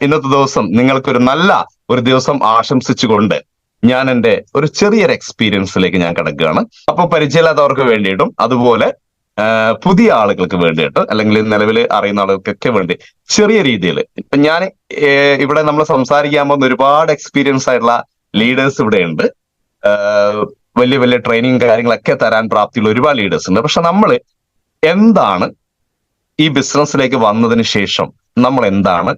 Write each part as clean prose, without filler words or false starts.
ഇന്നത്തെ ദിവസം നിങ്ങൾക്കൊരു നല്ല ഒരു ദിവസം ആശംസിച്ചുകൊണ്ട് ഞാൻ എൻ്റെ ഒരു ചെറിയൊരു എക്സ്പീരിയൻസിലേക്ക് ഞാൻ കിടക്കുകയാണ്. അപ്പൊ പരിചയമില്ലാത്തവർക്ക് വേണ്ടിയിട്ടും അതുപോലെ പുതിയ ആളുകൾക്ക് വേണ്ടിയിട്ട് അല്ലെങ്കിൽ നിലവിൽ അറിയുന്ന ആളുകൾക്കൊക്കെ വേണ്ടി ചെറിയ രീതിയിൽ ഇപ്പൊ ഞാൻ ഇവിടെ നമ്മൾ സംസാരിക്കാൻ പോകുന്ന ഒരുപാട് എക്സ്പീരിയൻസ് ആയിട്ടുള്ള ലീഡേഴ്സ് ഇവിടെ ഉണ്ട്. വലിയ വലിയ ട്രെയിനിങ് കാര്യങ്ങളൊക്കെ തരാൻ പ്രാപ്തിയുള്ള ഒരുപാട് ലീഡേഴ്സ് ഉണ്ട്. പക്ഷെ നമ്മൾ എന്താണ് ഈ ബിസിനസ്സിലേക്ക് വന്നതിന് ശേഷം നമ്മൾ എന്താണ്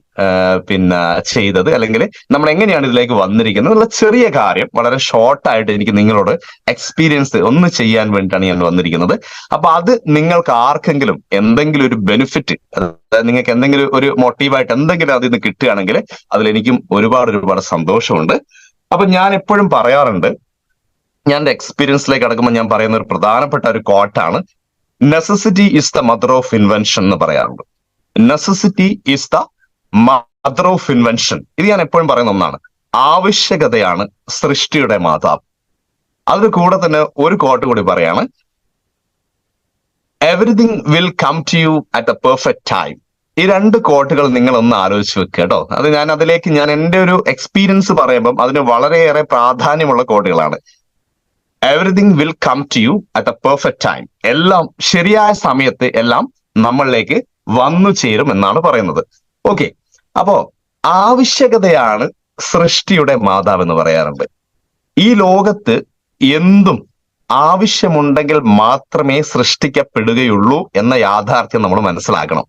പിന്നെ ചെയ്തത്, അല്ലെങ്കിൽ നമ്മൾ എങ്ങനെയാണ് ഇതിലേക്ക് വന്നിരിക്കുന്നത് എന്നുള്ള ചെറിയ കാര്യം വളരെ ഷോർട്ടായിട്ട് എനിക്ക് നിങ്ങളോട് എക്സ്പീരിയൻസ് ഒന്ന് ചെയ്യാൻ വേണ്ടിയിട്ടാണ് ഞാൻ വന്നിരിക്കുന്നത്. അപ്പൊ അത് നിങ്ങൾക്ക് ആർക്കെങ്കിലും എന്തെങ്കിലും ഒരു ബെനിഫിറ്റ്, അതായത് നിങ്ങൾക്ക് എന്തെങ്കിലും ഒരു മോട്ടീവായിട്ട് എന്തെങ്കിലും അതിൽ നിന്ന് കിട്ടുകയാണെങ്കിൽ അതിലെനിക്കും ഒരുപാട് സന്തോഷമുണ്ട്. അപ്പൊ ഞാൻ എപ്പോഴും പറയാറുണ്ട്, ഞാൻ എൻ്റെ എക്സ്പീരിയൻസിലേക്ക് കടക്കുമ്പോൾ ഞാൻ പറയുന്ന ഒരു പ്രധാനപ്പെട്ട ഒരു കോട്ടാണ്, necessity is the mother of invention എന്ന് പറയാറുണ്ട്. Necessity is the mother of invention. ഇത് ഞാൻ എപ്പോഴും പറയുന്ന ഒന്നാണ്. ആവശ്യകതയാണ് സൃഷ്ടിയുടെ മാതാവ്. അതിന് കൂടെ തന്നെ ഒരു കോട്ട് കൂടി പറയാണ്, everything will come to you at a perfect time. ഈ രണ്ട് കോട്ടുകൾ നിങ്ങൾ ഒന്ന് ആലോചിച്ച് വെക്കുക കേട്ടോ. അത് ഞാൻ എൻ്റെ ഒരു എക്സ്പീരിയൻസ് പറയുമ്പം അതിന് വളരെയേറെ പ്രാധാന്യമുള്ള കോട്ടുകളാണ്. Everything will come to you at a perfect time. എല്ലാം ശരിയായ സമയത്ത് എല്ലാം നമ്മളിലേക്ക് വന്നു ചേരും എന്നാണ് പറയുന്നത്. ഓക്കെ, അപ്പോ ആവശ്യകതയാണ് സൃഷ്ടിയുടെ മാതാവ് എന്ന് പറയാറുണ്ട്. ഈ ലോകത്ത് എന്തും ആവശ്യമുണ്ടെങ്കിൽ മാത്രമേ സൃഷ്ടിക്കപ്പെടുകയുള്ളൂ എന്ന യാഥാർത്ഥ്യം നമ്മൾ മനസ്സിലാക്കണം.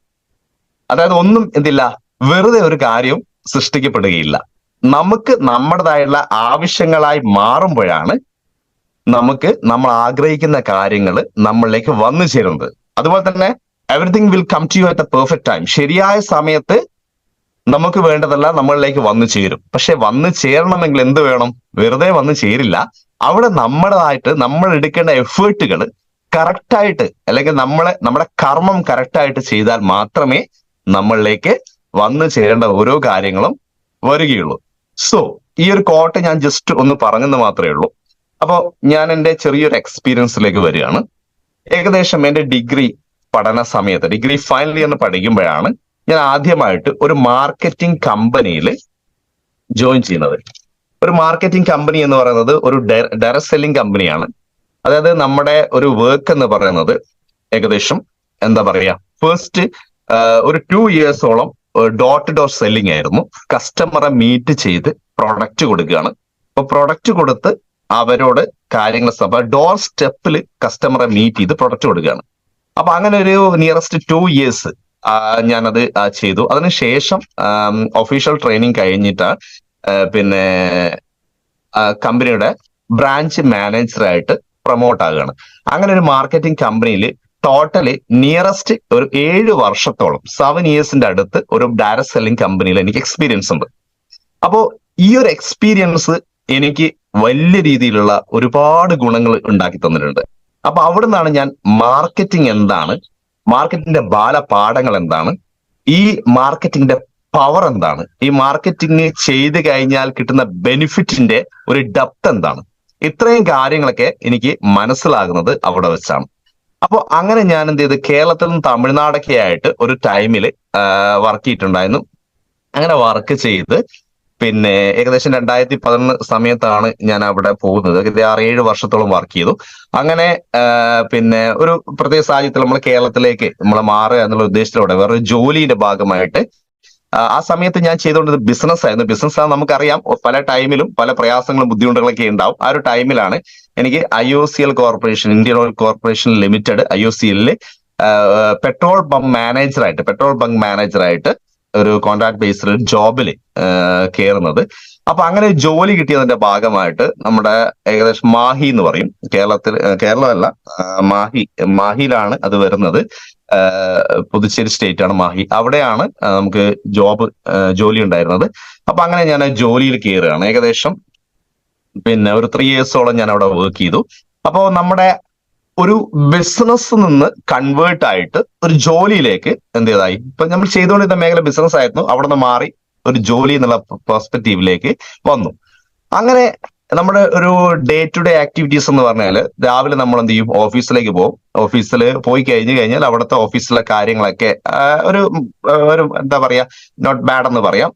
അതായത് ഒന്നും എന്തില്ല, വെറുതെ ഒരു കാര്യവും സൃഷ്ടിക്കപ്പെടുകയില്ല. നമുക്ക് നമ്മുടേതായുള്ള ആവശ്യങ്ങളായി മാറുമ്പോഴാണ് നമുക്ക് നമ്മൾ ആഗ്രഹിക്കുന്ന കാര്യങ്ങൾ നമ്മളിലേക്ക് വന്നു ചേരുന്നത്. അതുപോലെ തന്നെ everything will come to you at a perfect time. ശരിയായ സമയത്ത് നമുക്ക് വേണ്ടതെല്ലാം നമ്മളിലേക്ക് വന്നു ചേരും. പക്ഷെ വന്നു ചേരണമെങ്കിൽ എന്ത് വേണം? വെറുതെ വന്നു ചേരില്ല. അവിടെ നമ്മുടേതായിട്ട് നമ്മൾ എടുക്കേണ്ട എഫേർട്ടുകൾ കറക്റ്റായിട്ട്, അല്ലെങ്കിൽ നമ്മുടെ കർമ്മം കറക്റ്റായിട്ട് ചെയ്താൽ മാത്രമേ നമ്മളിലേക്ക് വന്നു ചേരേണ്ട ഓരോ കാര്യങ്ങളും വരികയുള്ളൂ. സോ ഈ ഒരു കോട്ട് ഞാൻ ജസ്റ്റ് ഒന്ന് പറഞ്ഞെന്ന് മാത്രമേ ഉള്ളൂ. അപ്പോ ഞാൻ എൻ്റെ ചെറിയൊരു എക്സ്പീരിയൻസിലേക്ക് വരികയാണ്. ഏകദേശം എൻ്റെ ഡിഗ്രി പഠന സമയത്ത്, ഡിഗ്രി ഫൈനൽ ഇയറിന് പഠിക്കുമ്പോഴാണ് ഞാൻ ആദ്യമായിട്ട് ഒരു മാർക്കറ്റിംഗ് കമ്പനിയിൽ ജോയിൻ ചെയ്യുന്നത്. ഒരു മാർക്കറ്റിംഗ് കമ്പനി എന്ന് പറയുന്നത് ഒരു ഡയറക്ട് സെല്ലിംഗ് കമ്പനിയാണ്. അതായത് നമ്മുടെ ഒരു വർക്ക് എന്ന് പറയുന്നത് ഏകദേശം എന്താ പറയാ, ഫസ്റ്റ് ഒരു 2 ഇയേഴ്സോളം ഡോർ ടു ഡോർ സെല്ലിംഗ് ആയിരുന്നു. കസ്റ്റമറെ മീറ്റ് ചെയ്ത് പ്രൊഡക്റ്റ് കൊടുക്കുകയാണ്. അപ്പൊ പ്രൊഡക്റ്റ് കൊടുത്ത് അവരോട് കാര്യങ്ങൾ ഡോർ സ്റ്റെപ്പിൽ കസ്റ്റമറെ മീറ്റ് ചെയ്ത് പ്രൊഡക്റ്റ് കൊടുക്കുകയാണ്. അപ്പൊ അങ്ങനെ ഒരു നിയറസ്റ്റ് 2 ഇയേഴ്സ് ഞാനത് ചെയ്തു. അതിനുശേഷം ഒഫീഷ്യൽ ട്രെയിനിങ് കഴിഞ്ഞിട്ട് പിന്നെ കമ്പനിയുടെ ബ്രാഞ്ച് മാനേജറായിട്ട് പ്രൊമോട്ട് ആകുകയാണ്. അങ്ങനെ ഒരു മാർക്കറ്റിംഗ് കമ്പനിയിൽ ടോട്ടലി നിയറസ്റ്റ് ഒരു 7 വർഷത്തോളം 7 ഇയേഴ്സിന്റെ അടുത്ത് ഒരു ഡയറക്ട് സെല്ലിംഗ് കമ്പനിയിൽ എനിക്ക് എക്സ്പീരിയൻസ് ഉണ്ട്. അപ്പോ ഈ ഒരു എക്സ്പീരിയൻസ് എനിക്ക് വലിയ രീതിയിലുള്ള ഒരുപാട് ഗുണങ്ങൾ ഉണ്ടാക്കി തന്നിട്ടുണ്ട്. അപ്പൊ അവിടെ നിന്നാണ് ഞാൻ മാർക്കറ്റിംഗ് എന്താണ്, മാർക്കറ്റിംഗിന്റെ ബാലപാഠങ്ങൾ എന്താണ്, ഈ മാർക്കറ്റിംഗിന്റെ പവർ എന്താണ്, ഈ മാർക്കറ്റിംഗ് ചെയ്ത് കഴിഞ്ഞാൽ കിട്ടുന്ന ബെനിഫിറ്റിന്റെ ഒരു ഡെപ്ത് എന്താണ്, ഇത്രയും കാര്യങ്ങളൊക്കെ എനിക്ക് മനസ്സിലാകുന്നത് അവിടെ വെച്ചാണ്. അപ്പൊ അങ്ങനെ ഞാൻ എന്ത് ചെയ്ത് കേരളത്തിൽ നിന്ന് തമിഴ്നാടൊക്കെ ആയിട്ട് ഒരു ടൈമിൽ വർക്ക് ചെയ്തിട്ടുണ്ടായിരുന്നു. അങ്ങനെ വർക്ക് ചെയ്ത് പിന്നെ ഏകദേശം 2011 സമയത്താണ് ഞാൻ അവിടെ പോകുന്നത്. 6-7 വർഷത്തോളം വർക്ക് ചെയ്തു. അങ്ങനെ പിന്നെ ഒരു പ്രത്യേക സാഹചര്യത്തിൽ നമ്മൾ കേരളത്തിലേക്ക് നമ്മൾ മാറുക എന്നുള്ള ഉദ്ദേശത്തിലൂടെ വേറൊരു ജോലിയുടെ ഭാഗമായിട്ട് ആ സമയത്ത് ഞാൻ ചെയ്തുകൊണ്ടത് ബിസിനസ് ആയിരുന്നു. ബിസിനസ് ആണ് നമുക്കറിയാം, പല ടൈമിലും പല പ്രയാസങ്ങളും ബുദ്ധിമുട്ടുകളൊക്കെ ഉണ്ടാവും. ആ ഒരു ടൈമിലാണ് എനിക്ക് IOCL corporation, Indian oil corporation limited IOCL petrol bunk മാനേജറായിട്ട് ഒരു കോൺട്രാക്ട് ബേസ്ഡ് ജോബിൽ കയറുന്നത്. അപ്പൊ അങ്ങനെ ജോലി കിട്ടിയതിന്റെ ഭാഗമായിട്ട് നമ്മുടെ ഏകദേശം മാഹി എന്ന് പറയും, കേരളമല്ല, മാഹിയിലാണ് അത് വരുന്നത്. പുതുച്ചേരി സ്റ്റേറ്റ് ആണ് മാഹി. അവിടെയാണ് നമുക്ക് ജോലി ഉണ്ടായിരുന്നത്. അപ്പൊ അങ്ങനെ ഞാൻ ജോലിയിൽ കയറുകയാണ്. ഏകദേശം പിന്നെ ഒരു 3 ഇയേഴ്സോളം ഞാൻ അവിടെ വർക്ക് ചെയ്തു. അപ്പോ നമ്മുടെ ഒരു ബിസിനസ് നിന്ന് കൺവേർട്ട് ആയിട്ട് ഒരു ജോലിയിലേക്ക് എന്ത് ചെയ്തായി, ഇപ്പൊ നമ്മൾ ചെയ്തുകൊണ്ടിരുന്ന മേഖല ബിസിനസ് ആയിരുന്നു, അവിടെ നിന്ന് മാറി ഒരു ജോലി എന്നുള്ള പെർസ്പെക്റ്റീവിലേക്ക് വന്നു. അങ്ങനെ നമ്മുടെ ഒരു ഡേ ടു ഡേ ആക്ടിവിറ്റീസ് എന്ന് പറഞ്ഞാൽ രാവിലെ നമ്മൾ എന്ത് ചെയ്യും, ഓഫീസിലേക്ക് പോകും. ഓഫീസിൽ പോയി കഴിഞ്ഞാൽ അവിടുത്തെ ഓഫീസിലെ കാര്യങ്ങളൊക്കെ ഒരു എന്താ പറയാ, നോട്ട് ബാഡ് എന്ന് പറയാം.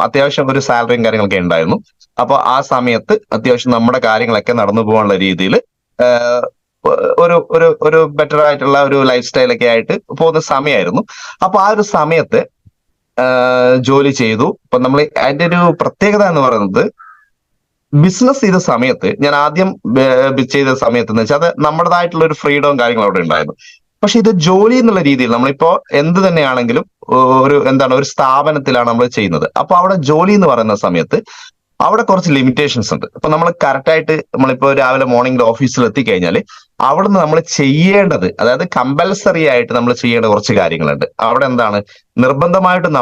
അത്യാവശ്യം ഒരു സാലറിയും കാര്യങ്ങളൊക്കെ ഉണ്ടായിരുന്നു. അപ്പൊ ആ സമയത്ത് അത്യാവശ്യം നമ്മുടെ കാര്യങ്ങളൊക്കെ നടന്നു പോകാനുള്ള രീതിയിൽ ഒരു ഒരു ഒരു ബെറ്റർ ആയിട്ടുള്ള ഒരു ലൈഫ് സ്റ്റൈലൊക്കെ ആയിട്ട് പോകുന്ന സമയമായിരുന്നു. അപ്പൊ ആ ഒരു സമയത്ത് ജോലി ചെയ്തു. ഇപ്പൊ നമ്മൾ അതിന്റെ ഒരു പ്രത്യേകത എന്ന് പറയുന്നത്, ബിസിനസ് ചെയ്ത സമയത്ത്, ഞാൻ ആദ്യം ചെയ്ത സമയത്ത് എന്ന് വെച്ചാൽ അത് നമ്മുടേതായിട്ടുള്ള ഒരു ഫ്രീഡവും കാര്യങ്ങളും അവിടെ ഉണ്ടായിരുന്നു. പക്ഷെ ഇത് ജോലി എന്നുള്ള രീതിയിൽ നമ്മളിപ്പോ എന്ത് തന്നെയാണെങ്കിലും ഒരു സ്ഥാപനത്തിലാണ് നമ്മൾ ചെയ്യുന്നത്. അപ്പൊ അവിടെ ജോലി എന്ന് പറയുന്ന സമയത്ത് അവിടെ കുറച്ച് ലിമിറ്റേഷൻസ് ഉണ്ട്. ഇപ്പൊ നമ്മൾ കറക്റ്റായിട്ട് നമ്മളിപ്പോ രാവിലെ മോർണിംഗിൽ ഓഫീസിൽ എത്തിക്കഴിഞ്ഞാൽ അവിടുന്ന് നമ്മൾ ചെയ്യേണ്ടത്, അതായത് കമ്പൽസറി ആയിട്ട് നമ്മൾ ചെയ്യേണ്ട കുറച്ച് കാര്യങ്ങളുണ്ട്. അവിടെ എന്താണ്, നിർബന്ധമായിട്ടും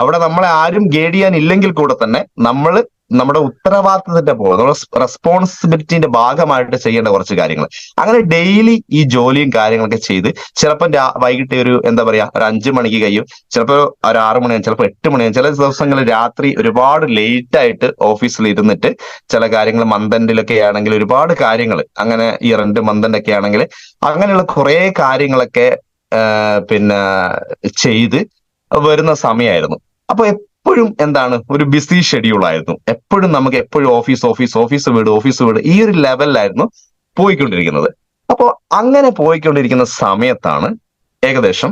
അവിടെ നമ്മളെ ആരും ഗൈഡ് ചെയ്യാൻ ഇല്ലെങ്കിൽ കൂടെ തന്നെ നമ്മൾ നമ്മുടെ ഉത്തരവാദിത്തത്തിന്റെ നമ്മുടെ റെസ്പോൺസിബിലിറ്റിന്റെ ഭാഗമായിട്ട് ചെയ്യേണ്ട കുറച്ച് കാര്യങ്ങൾ. അങ്ങനെ ഡെയിലി ഈ ജോലിയും കാര്യങ്ങളൊക്കെ ചെയ്ത് ചിലപ്പോൾ വൈകിട്ട് ഒരു 5 മണിക്ക് കഴിയും, ചിലപ്പോൾ ഒരു 6 മണിയാകും, ചിലപ്പോൾ 8 മണിയാകും. ചില ദിവസങ്ങളിൽ രാത്രി ഒരുപാട് ലേറ്റ് ആയിട്ട് ഓഫീസിൽ ഇരുന്നിട്ട് ചില കാര്യങ്ങൾ, മന്ത് ആണെങ്കിൽ ഒരുപാട് കാര്യങ്ങൾ, അങ്ങനെ ഈ മന്ത് ഒക്കെ ആണെങ്കിൽ അങ്ങനെയുള്ള കുറെ കാര്യങ്ങളൊക്കെ ചെയ്ത് വരുന്ന സമയമായിരുന്നു. അപ്പൊ എപ്പോഴും ഒരു ബിസി ഷെഡ്യൂൾ ആയിരുന്നു. എപ്പോഴും ഓഫീസ് വീട് ഈ ഒരു ലെവലിലായിരുന്നു പോയിക്കൊണ്ടിരിക്കുന്നത്. അപ്പോ അങ്ങനെ പോയിക്കൊണ്ടിരിക്കുന്ന സമയത്താണ് ഏകദേശം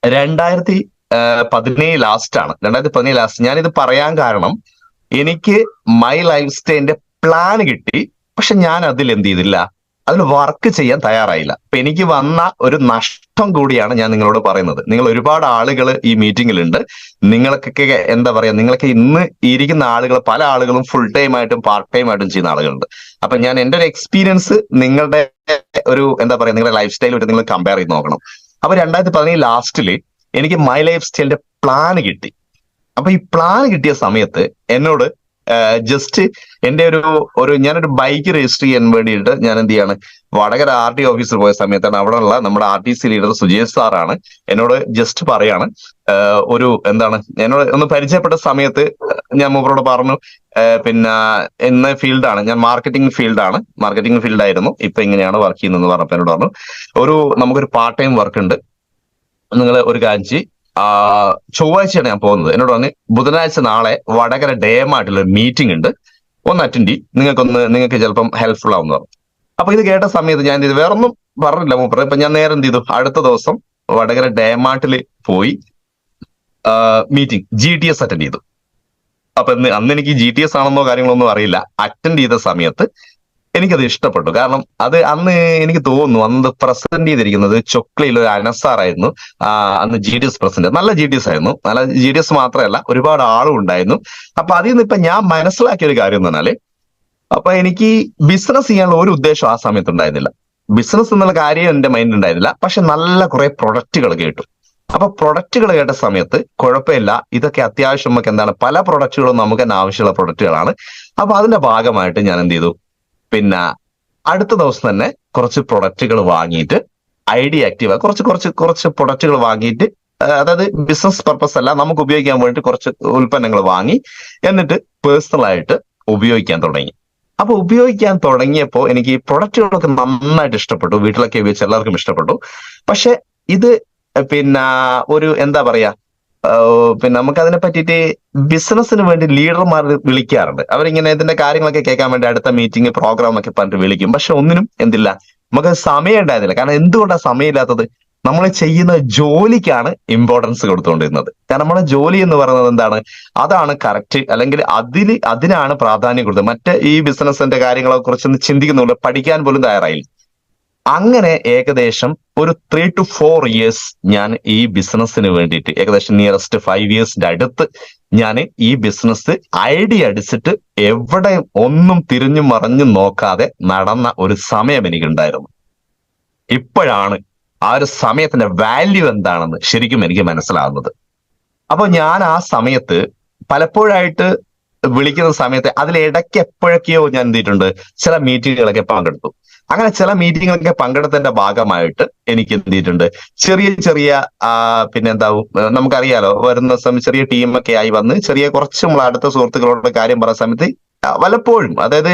2017 ലാസ്റ്റ്. ഞാനിത് പറയാൻ കാരണം, എനിക്ക് മൈ ലൈഫ് സ്റ്റൈലിന്റെ പ്ലാൻ കിട്ടി. പക്ഷെ ഞാൻ അതിൽ എന്ത് ചെയ്തില്ല, അതിൽ വർക്ക് ചെയ്യാൻ തയ്യാറായില്ല. അപ്പൊ എനിക്ക് വന്ന ഒരു നഷ്ടം കൂടിയാണ് ഞാൻ നിങ്ങളോട് പറയുന്നത്. നിങ്ങൾ ഒരുപാട് ആളുകൾ ഈ മീറ്റിംഗിലുണ്ട്. നിങ്ങൾക്കൊക്കെ നിങ്ങളൊക്കെ ഇന്ന് ഇരിക്കുന്ന ആളുകൾ, പല ആളുകളും ഫുൾ ടൈം ആയിട്ടും പാർട്ട് ടൈം ആയിട്ടും ചെയ്യുന്ന ആളുകളുണ്ട്. അപ്പൊ ഞാൻ എന്റെ ഒരു എക്സ്പീരിയൻസ് നിങ്ങളുടെ നിങ്ങളുടെ ലൈഫ് സ്റ്റൈലുമായിട്ട് നിങ്ങൾ കമ്പയർ ചെയ്ത് നോക്കണം. അപ്പൊ 2017 ലാസ്റ്റില് എനിക്ക് മൈ ലൈഫ് സ്റ്റൈലിന്റെ പ്ലാൻ കിട്ടി. അപ്പൊ ഈ പ്ലാൻ കിട്ടിയ സമയത്ത് എന്നോട് ജസ്റ്റ് എന്റെ ഞാനൊരു ബൈക്ക് രജിസ്റ്റർ ചെയ്യാൻ വേണ്ടിയിട്ട് ഞാൻ എന്ത് ചെയ്യാണ്, വടകര RT ഓഫീസിൽ പോയ സമയത്താണ് അവിടെയുള്ള നമ്മുടെ RTC ലീഡർ സുജേഷ് സാറാണ് എന്നോട് ജസ്റ്റ് പറയാണ്, എന്നോട് ഒന്ന് പരിചയപ്പെട്ട സമയത്ത് ഞാൻ മൂപ്പരോട് പറഞ്ഞു, ഇന്ന ഫീൽഡാണ് ഞാൻ, മാർക്കറ്റിംഗ് ഫീൽഡായിരുന്നു, ഇപ്പൊ ഇങ്ങനെയാണ് വർക്ക് ചെയ്യുന്നത് പറഞ്ഞപ്പോ എന്നോട് പറഞ്ഞു, നമുക്കൊരു പാർട്ട് ടൈം വർക്ക് ഉണ്ട്, നിങ്ങൾ ഒരു കാര്യം ചെയ്യ്, ചൊവ്വാഴ്ചയാണ് ഞാൻ പോകുന്നത്. എന്നോട് പറഞ്ഞ് ബുധനാഴ്ച നാളെ വടകര ഡേമായിട്ടുള്ള ഒരു മീറ്റിംഗ് ഉണ്ട്, ഒന്ന് അറ്റൻഡ് ചെയ്യും, നിങ്ങൾക്ക് ചിലപ്പം ഹെൽപ്ഫുൾ ആവുന്ന പറഞ്ഞു. അപ്പൊ ഇത് കേട്ട സമയത്ത് ഞാൻ ഇത് വേറൊന്നും പറഞ്ഞില്ല മൂപ്പറ. ഇപ്പൊ ഞാൻ നേരെ എന്ത് ചെയ്തു, അടുത്ത ദിവസം വടകര ഡേമാർട്ടിൽ പോയി മീറ്റിംഗ് GTS അറ്റൻഡ് ചെയ്തു. അപ്പൊ അന്ന് എനിക്ക് GTS ആണെന്നോ കാര്യങ്ങളൊന്നും അറിയില്ല. അറ്റൻഡ് ചെയ്ത സമയത്ത് എനിക്കത് ഇഷ്ടപ്പെട്ടു. കാരണം അന്ന് എനിക്ക് തോന്നുന്നു അന്ന് പ്രസന്റ് ചെയ്തിരിക്കുന്നത് ചൊക്ലിയിൽ ഒരു അനസാറായിരുന്നു. അന്ന് GTS പ്രസിഡന്റ്. നല്ല GTS ആയിരുന്നു. നല്ല GTS മാത്രമല്ല, ഒരുപാട് ആളും ഉണ്ടായിരുന്നു. അപ്പൊ അതിൽ നിന്ന് ഇപ്പൊ ഞാൻ മനസ്സിലാക്കിയ ഒരു കാര്യം എന്ന് പറഞ്ഞാല്, അപ്പൊ എനിക്ക് ബിസിനസ് ചെയ്യാനുള്ള ഒരു ഉദ്ദേശം ആ സമയത്ത് ഉണ്ടായിരുന്നില്ല. ബിസിനസ് എന്നുള്ള കാര്യം എന്റെ മൈൻഡിൽ ഉണ്ടായിരുന്നില്ല. പക്ഷെ നല്ല കുറെ പ്രൊഡക്റ്റുകൾ കേട്ടു. അപ്പൊ പ്രൊഡക്റ്റുകൾ കേട്ട സമയത്ത് കുഴപ്പമില്ല, ഇതൊക്കെ അത്യാവശ്യം നമുക്ക് പല പ്രൊഡക്റ്റുകളും നമുക്ക് തന്നെ ആവശ്യമുള്ള പ്രൊഡക്റ്റുകളാണ്. അപ്പൊ അതിന്റെ ഭാഗമായിട്ട് ഞാൻ എന്ത് ചെയ്തു, അടുത്ത ദിവസം തന്നെ കുറച്ച് പ്രൊഡക്റ്റുകൾ വാങ്ങിയിട്ട് ID ആക്റ്റീവ് കുറച്ച് പ്രൊഡക്റ്റുകൾ വാങ്ങിയിട്ട്, അതായത് ബിസിനസ് പർപ്പസ് അല്ല, നമുക്ക് ഉപയോഗിക്കാൻ വേണ്ടി കുറച്ച് ഉൽപ്പന്നങ്ങൾ വാങ്ങി എന്നിട്ട് പേഴ്സണൽ ആയിട്ട് ഉപയോഗിക്കാൻ തുടങ്ങി. അപ്പൊ ഉപയോഗിക്കാൻ തുടങ്ങിയപ്പോൾ എനിക്ക് ഈ പ്രൊഡക്റ്റുകളൊക്കെ നന്നായിട്ട് ഇഷ്ടപ്പെട്ടു. വീട്ടിലൊക്കെ ഉപയോഗിച്ച് എല്ലാവർക്കും ഇഷ്ടപ്പെട്ടു. പക്ഷെ ഇത് നമുക്ക് അതിനെ പറ്റിയിട്ട് ബിസിനസ്സിന് വേണ്ടി ലീഡർമാർ വിളിക്കാറുണ്ട്. അവരിങ്ങനെ ഇതിന്റെ കാര്യങ്ങളൊക്കെ കേൾക്കാൻ വേണ്ടി അടുത്ത മീറ്റിംഗ് പ്രോഗ്രാം ഒക്കെ പറഞ്ഞിട്ട് വിളിക്കും. പക്ഷെ ഒന്നിനും നമുക്ക് സമയം ഉണ്ടായിരുന്നില്ല. കാരണം എന്തുകൊണ്ടാണ് സമയമില്ലാത്തത്? നമ്മൾ ചെയ്യുന്ന ജോലിക്കാണ് ഇമ്പോർട്ടൻസ് കൊടുത്തുകൊണ്ടിരുന്നത്. കാരണം നമ്മുടെ ജോലി എന്ന് പറയുന്നത് അതാണ് കറക്റ്റ്, അല്ലെങ്കിൽ അതിനാണ് പ്രാധാന്യം കൊടുത്തത്. മറ്റേ ഈ ബിസിനസിന്റെ കാര്യങ്ങളെ കുറിച്ചൊന്നും ചിന്തിക്കുന്നില്ല, പഠിക്കാൻ പോലും തയ്യാറായില്ല. അങ്ങനെ ഏകദേശം ഒരു 3 to 4 years ഞാൻ ഈ ബിസിനസ്സിന് വേണ്ടിയിട്ട്, ഏകദേശം നിയറസ്റ്റ് 5 yearsന്റെ അടുത്ത് ഞാൻ ഈ ബിസിനസ് ഐഡിയ അടിച്ചിട്ട് എവിടെ ഒന്നും തിരിഞ്ഞു മറിഞ്ഞു നോക്കാതെ നടന്ന ഒരു സമയം എനിക്കുണ്ടായിരുന്നു. ഇപ്പോഴാണ് ആ ഒരു സമയത്തിന്റെ വാല്യൂ എന്താണെന്ന് ശരിക്കും എനിക്ക് മനസ്സിലാകുന്നത്. അപ്പൊ ഞാൻ ആ സമയത്ത് പലപ്പോഴായിട്ട് വിളിക്കുന്ന സമയത്ത് അതിലിടയ്ക്ക് എപ്പോഴൊക്കെയോ ഞാൻ എന്ത് ചെയ്തിട്ടുണ്ട്, ചില മീറ്റിങ്ങുകളൊക്കെ പങ്കെടുത്തു. അങ്ങനെ ചില മീറ്റിങ്ങുകളൊക്കെ പങ്കെടുത്തതിന്റെ ഭാഗമായിട്ട് എനിക്ക് എന്ത് ചെയ്തിട്ടുണ്ട്, ചെറിയ നമുക്കറിയാലോ, വരുന്ന സമയം ചെറിയ ടീമൊക്കെ ആയി വന്ന് കുറച്ച് നമ്മൾ അടുത്ത സുഹൃത്തുക്കളോട് കാര്യം പറയുന്ന സമയത്ത് വല്ലപ്പോഴും, അതായത്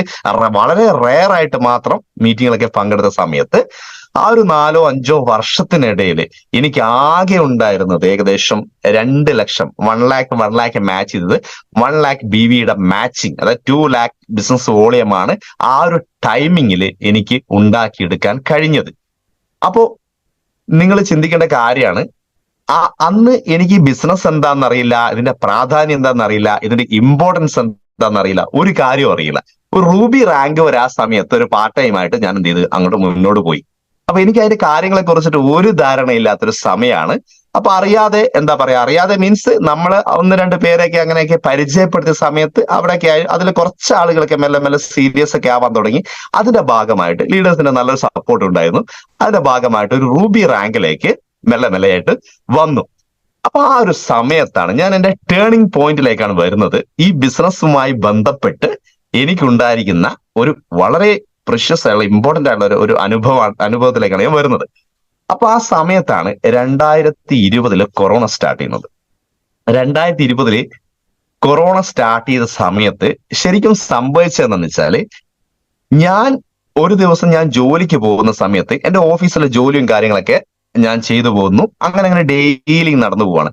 വളരെ റെയർ ആയിട്ട് മാത്രം മീറ്റിങ്ങിലൊക്കെ പങ്കെടുത്ത സമയത്ത് ആ ഒരു 4-5 വർഷത്തിനിടയിൽ എനിക്ക് ആകെ ഉണ്ടായിരുന്നത് ഏകദേശം 2 ലക്ഷം, 1 ലാക്ക് മാച്ച് ചെയ്തത്, 1 ലാക്ക് BV മാച്ചിങ്, അതായത് 2 ലാക്ക് ബിസിനസ് വോളിയമാണ് ആ ഒരു ടൈമിങ്ങിൽ എനിക്ക് ഉണ്ടാക്കിയെടുക്കാൻ കഴിഞ്ഞത്. അപ്പോ നിങ്ങൾ ചിന്തിക്കേണ്ട കാര്യമാണ്, അന്ന് എനിക്ക് ബിസിനസ് എന്താണെന്നറിയില്ല, ഇതിന്റെ പ്രാധാന്യം എന്താണെന്നറിയില്ല, ഇതിന്റെ ഇമ്പോർട്ടൻസ് എന്താണെന്നറിയില്ല, ഒരു കാര്യം അറിയില്ല. ഒരു റൂബി റാങ്ക് വരെ ആ സമയത്ത് ഒരു പാർട്ട് ടൈം ആയിട്ട് ഞാൻ എന്ത് ചെയ്ത് അങ്ങോട്ട് മുന്നോട്ട് പോയി. അപ്പൊ എനിക്ക് അതിന്റെ കാര്യങ്ങളെ കുറിച്ചിട്ട് ഒരു ധാരണയില്ലാത്തൊരു സമയമാണ്. അപ്പൊ അറിയാതെ, എന്താ പറയാ, അറിയാതെ മീൻസ് നമ്മൾ 1-2 പേരെയൊക്കെ അങ്ങനെയൊക്കെ പരിചയപ്പെടുത്തിയ സമയത്ത് അവിടെയൊക്കെ അതിൽ കുറച്ച് ആളുകളൊക്കെ മെല്ലെ മെല്ലെ സീരിയസ് ഒക്കെ ആവാൻ തുടങ്ങി. അതിന്റെ ഭാഗമായിട്ട് ലീഡേഴ്സിന്റെ നല്ലൊരു സപ്പോർട്ട് ഉണ്ടായിരുന്നു. അതിന്റെ ഭാഗമായിട്ട് ഒരു റൂബി റാങ്കിലേക്ക് മെല്ലെ മെല്ലെയായിട്ട് വന്നു. അപ്പൊ ആ ഒരു സമയത്താണ് ഞാൻ എന്റെ ടേണിംഗ് പോയിന്റിലേക്കാണ് വരുന്നത്. ഈ ബിസിനസ്സുമായി ബന്ധപ്പെട്ട് എനിക്കുണ്ടായിരിക്കുന്ന ഒരു വളരെ പ്രഷ്യസ് ആയുള്ള, ഇമ്പോർട്ടന്റ് ആയിട്ടുള്ള ഒരു അനുഭവത്തിലേക്കാണ് ഞാൻ വരുന്നത്. അപ്പൊ ആ സമയത്താണ് 2020 കൊറോണ സ്റ്റാർട്ട് ചെയ്യുന്നത്. 2020 കൊറോണ സ്റ്റാർട്ട് ചെയ്ത സമയത്ത് ശരിക്കും സംഭവിച്ചതെന്ന് വെച്ചാല്, ഞാൻ ഒരു ദിവസം ഞാൻ ജോലിക്ക് പോകുന്ന സമയത്ത് എന്റെ ഓഫീസിലെ ജോലിയും കാര്യങ്ങളൊക്കെ ഞാൻ ചെയ്തു പോകുന്നു. അങ്ങനെ അങ്ങനെ ഡെയിലി നടന്നു പോവാണ്.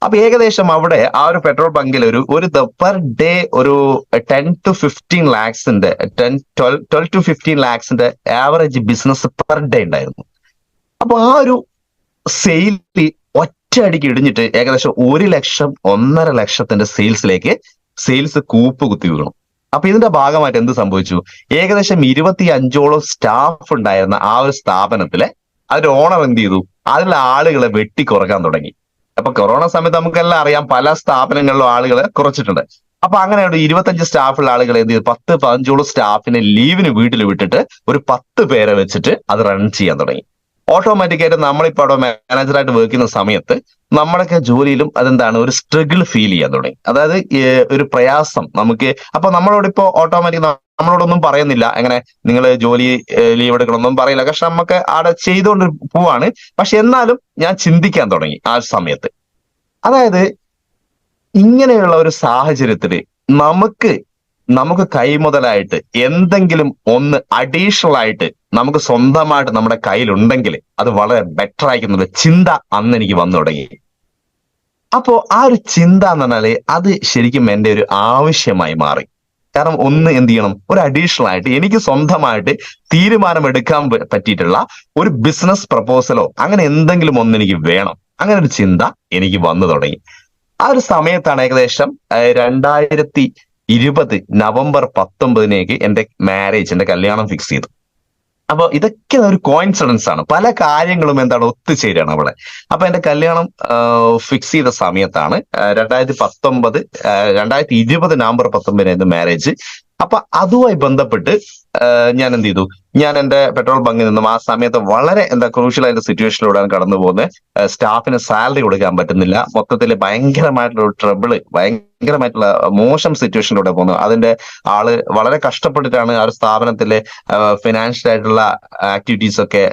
അപ്പൊ ഏകദേശം അവിടെ ആ ഒരു പെട്രോൾ ബങ്കിൽ ഒരു പെർ ഡേ ഒരു 10-15 lakhs 12-15 lakhs average business per day ഉണ്ടായിരുന്നു. അപ്പൊ ആ ഒരു സെയിൽ ഒറ്റയടിക്ക് ഇടിഞ്ഞിട്ട് ഏകദേശം 1 ലക്ഷം 1.5 ലക്ഷത്തിന്റെ സെയിൽസ് കൂപ്പ് കുത്തി വീണു. അപ്പൊ ഇതിന്റെ ഭാഗമായിട്ട് എന്ത് സംഭവിച്ചു? ഏകദേശം 25ഓളം സ്റ്റാഫ് ഉണ്ടായിരുന്ന ആ ഒരു സ്ഥാപനത്തിലെ അതിന്റെ ഓണർ എന്ത് ചെയ്തു? അതിലെ ആളുകളെ വെട്ടിക്കുറക്കാൻ തുടങ്ങി. അപ്പൊ കൊറോണ സമയത്ത് നമുക്കെല്ലാം അറിയാം, പല സ്ഥാപനങ്ങളിലും ആളുകളെ കുറച്ചിട്ടുണ്ട്. അപ്പൊ അങ്ങനെ ഒരു 25 സ്റ്റാഫുള്ള ആളുകളെ എന്ത് ചെയ്തു? 10-15ഓളം സ്റ്റാഫിനെ ലീവിന് വീട്ടിൽ വിട്ടിട്ട് ഒരു 10 പേരെ വെച്ചിട്ട് അത് റൺ ചെയ്യാൻ തുടങ്ങി. ഓട്ടോമാറ്റിക്കായിട്ട് നമ്മളിപ്പോ അവിടെ മാനേജറായിട്ട് വർക്ക് ചെയ്യുന്ന സമയത്ത് നമ്മളൊക്കെ ജോലിയിലും അതെന്താണ്, ഒരു സ്ട്രഗിൾ ഫീൽ ചെയ്യാൻ തുടങ്ങി. അതായത് ഒരു പ്രയാസം നമുക്ക്. അപ്പൊ നമ്മളോടിപ്പോ ഓട്ടോമാറ്റിക് നമ്മളോടൊന്നും പറയുന്നില്ല, എങ്ങനെ നിങ്ങൾ ജോലി ലീവ് എടുക്കണമെന്നും പറയില്ല. പക്ഷെ നമുക്ക് അവിടെ ചെയ്തുകൊണ്ട് പോവാണ്. പക്ഷെ എന്നാലും ഞാൻ ചിന്തിക്കാൻ തുടങ്ങി ആ സമയത്ത്. അതായത് ഇങ്ങനെയുള്ള ഒരു സാഹചര്യത്തില് നമുക്ക് കൈമുതലായിട്ട് എന്തെങ്കിലും ഒന്ന് അഡീഷണൽ ആയിട്ട് നമുക്ക് സ്വന്തമായിട്ട് നമ്മുടെ കയ്യിലുണ്ടെങ്കിൽ അത് വളരെ ബെറ്റർ ആയിരിക്കുന്ന ഒരു ചിന്ത അന്ന് എനിക്ക് വന്നു തുടങ്ങി. അപ്പോ ആ ഒരു ചിന്ത എന്ന് പറഞ്ഞാല് അത് ശരിക്കും എന്റെ ഒരു ആവശ്യമായി മാറി. കാരണം ഒന്ന് എന്ത് ചെയ്യണം, ഒരു അഡീഷണൽ ആയിട്ട് എനിക്ക് സ്വന്തമായിട്ട് തീരുമാനമെടുക്കാൻ പറ്റിയിട്ടുള്ള ഒരു ബിസിനസ് പ്രപ്പോസലോ അങ്ങനെ എന്തെങ്കിലും ഒന്ന് എനിക്ക് വേണം. അങ്ങനെ ഒരു ചിന്ത എനിക്ക് വന്നു തുടങ്ങി. ആ ഒരു സമയത്താണ് ഏകദേശം 2020 നവംബർ 19 എന്റെ കല്യാണം ഫിക്സ് ചെയ്തു. അപ്പൊ ഇതൊക്കെ ഒരു കോയിൻസിഡൻസ് ആണ്. പല കാര്യങ്ങളും എന്താണ് ഒത്തുചേരാണ് അവിടെ. അപ്പൊ എന്റെ കല്യാണം ഫിക്സ് ചെയ്ത സമയത്താണ് 2020 നവംബർ 19 മാരേജ്. അപ്പൊ അതുമായി ബന്ധപ്പെട്ട് ഞാൻ എന്ത് ചെയ്തു, ഞാൻ എന്റെ പെട്രോൾ ബങ്കിൽ നിന്നും ആ സമയത്ത് വളരെ ക്രൂഷ്യൽ ആയിട്ട് സിറ്റുവേഷനിലൂടെയാണ് കടന്നു പോകുന്നത്. സ്റ്റാഫിന് സാലറി കൊടുക്കാൻ പറ്റുന്നില്ല. മൊത്തത്തിൽ ഭയങ്കരമായിട്ടുള്ള ഒരു ട്രബിള്, ഭയങ്കരമായിട്ടുള്ള മോശം സിറ്റുവേഷനിലൂടെ പോകുന്നത്. അതിന്റെ ആള് വളരെ കഷ്ടപ്പെട്ടിട്ടാണ് ആ ഒരു സ്ഥാപനത്തിലെ ഫിനാൻഷ്യൽ ആയിട്ടുള്ള ആക്ടിവിറ്റീസ് ഒക്കെ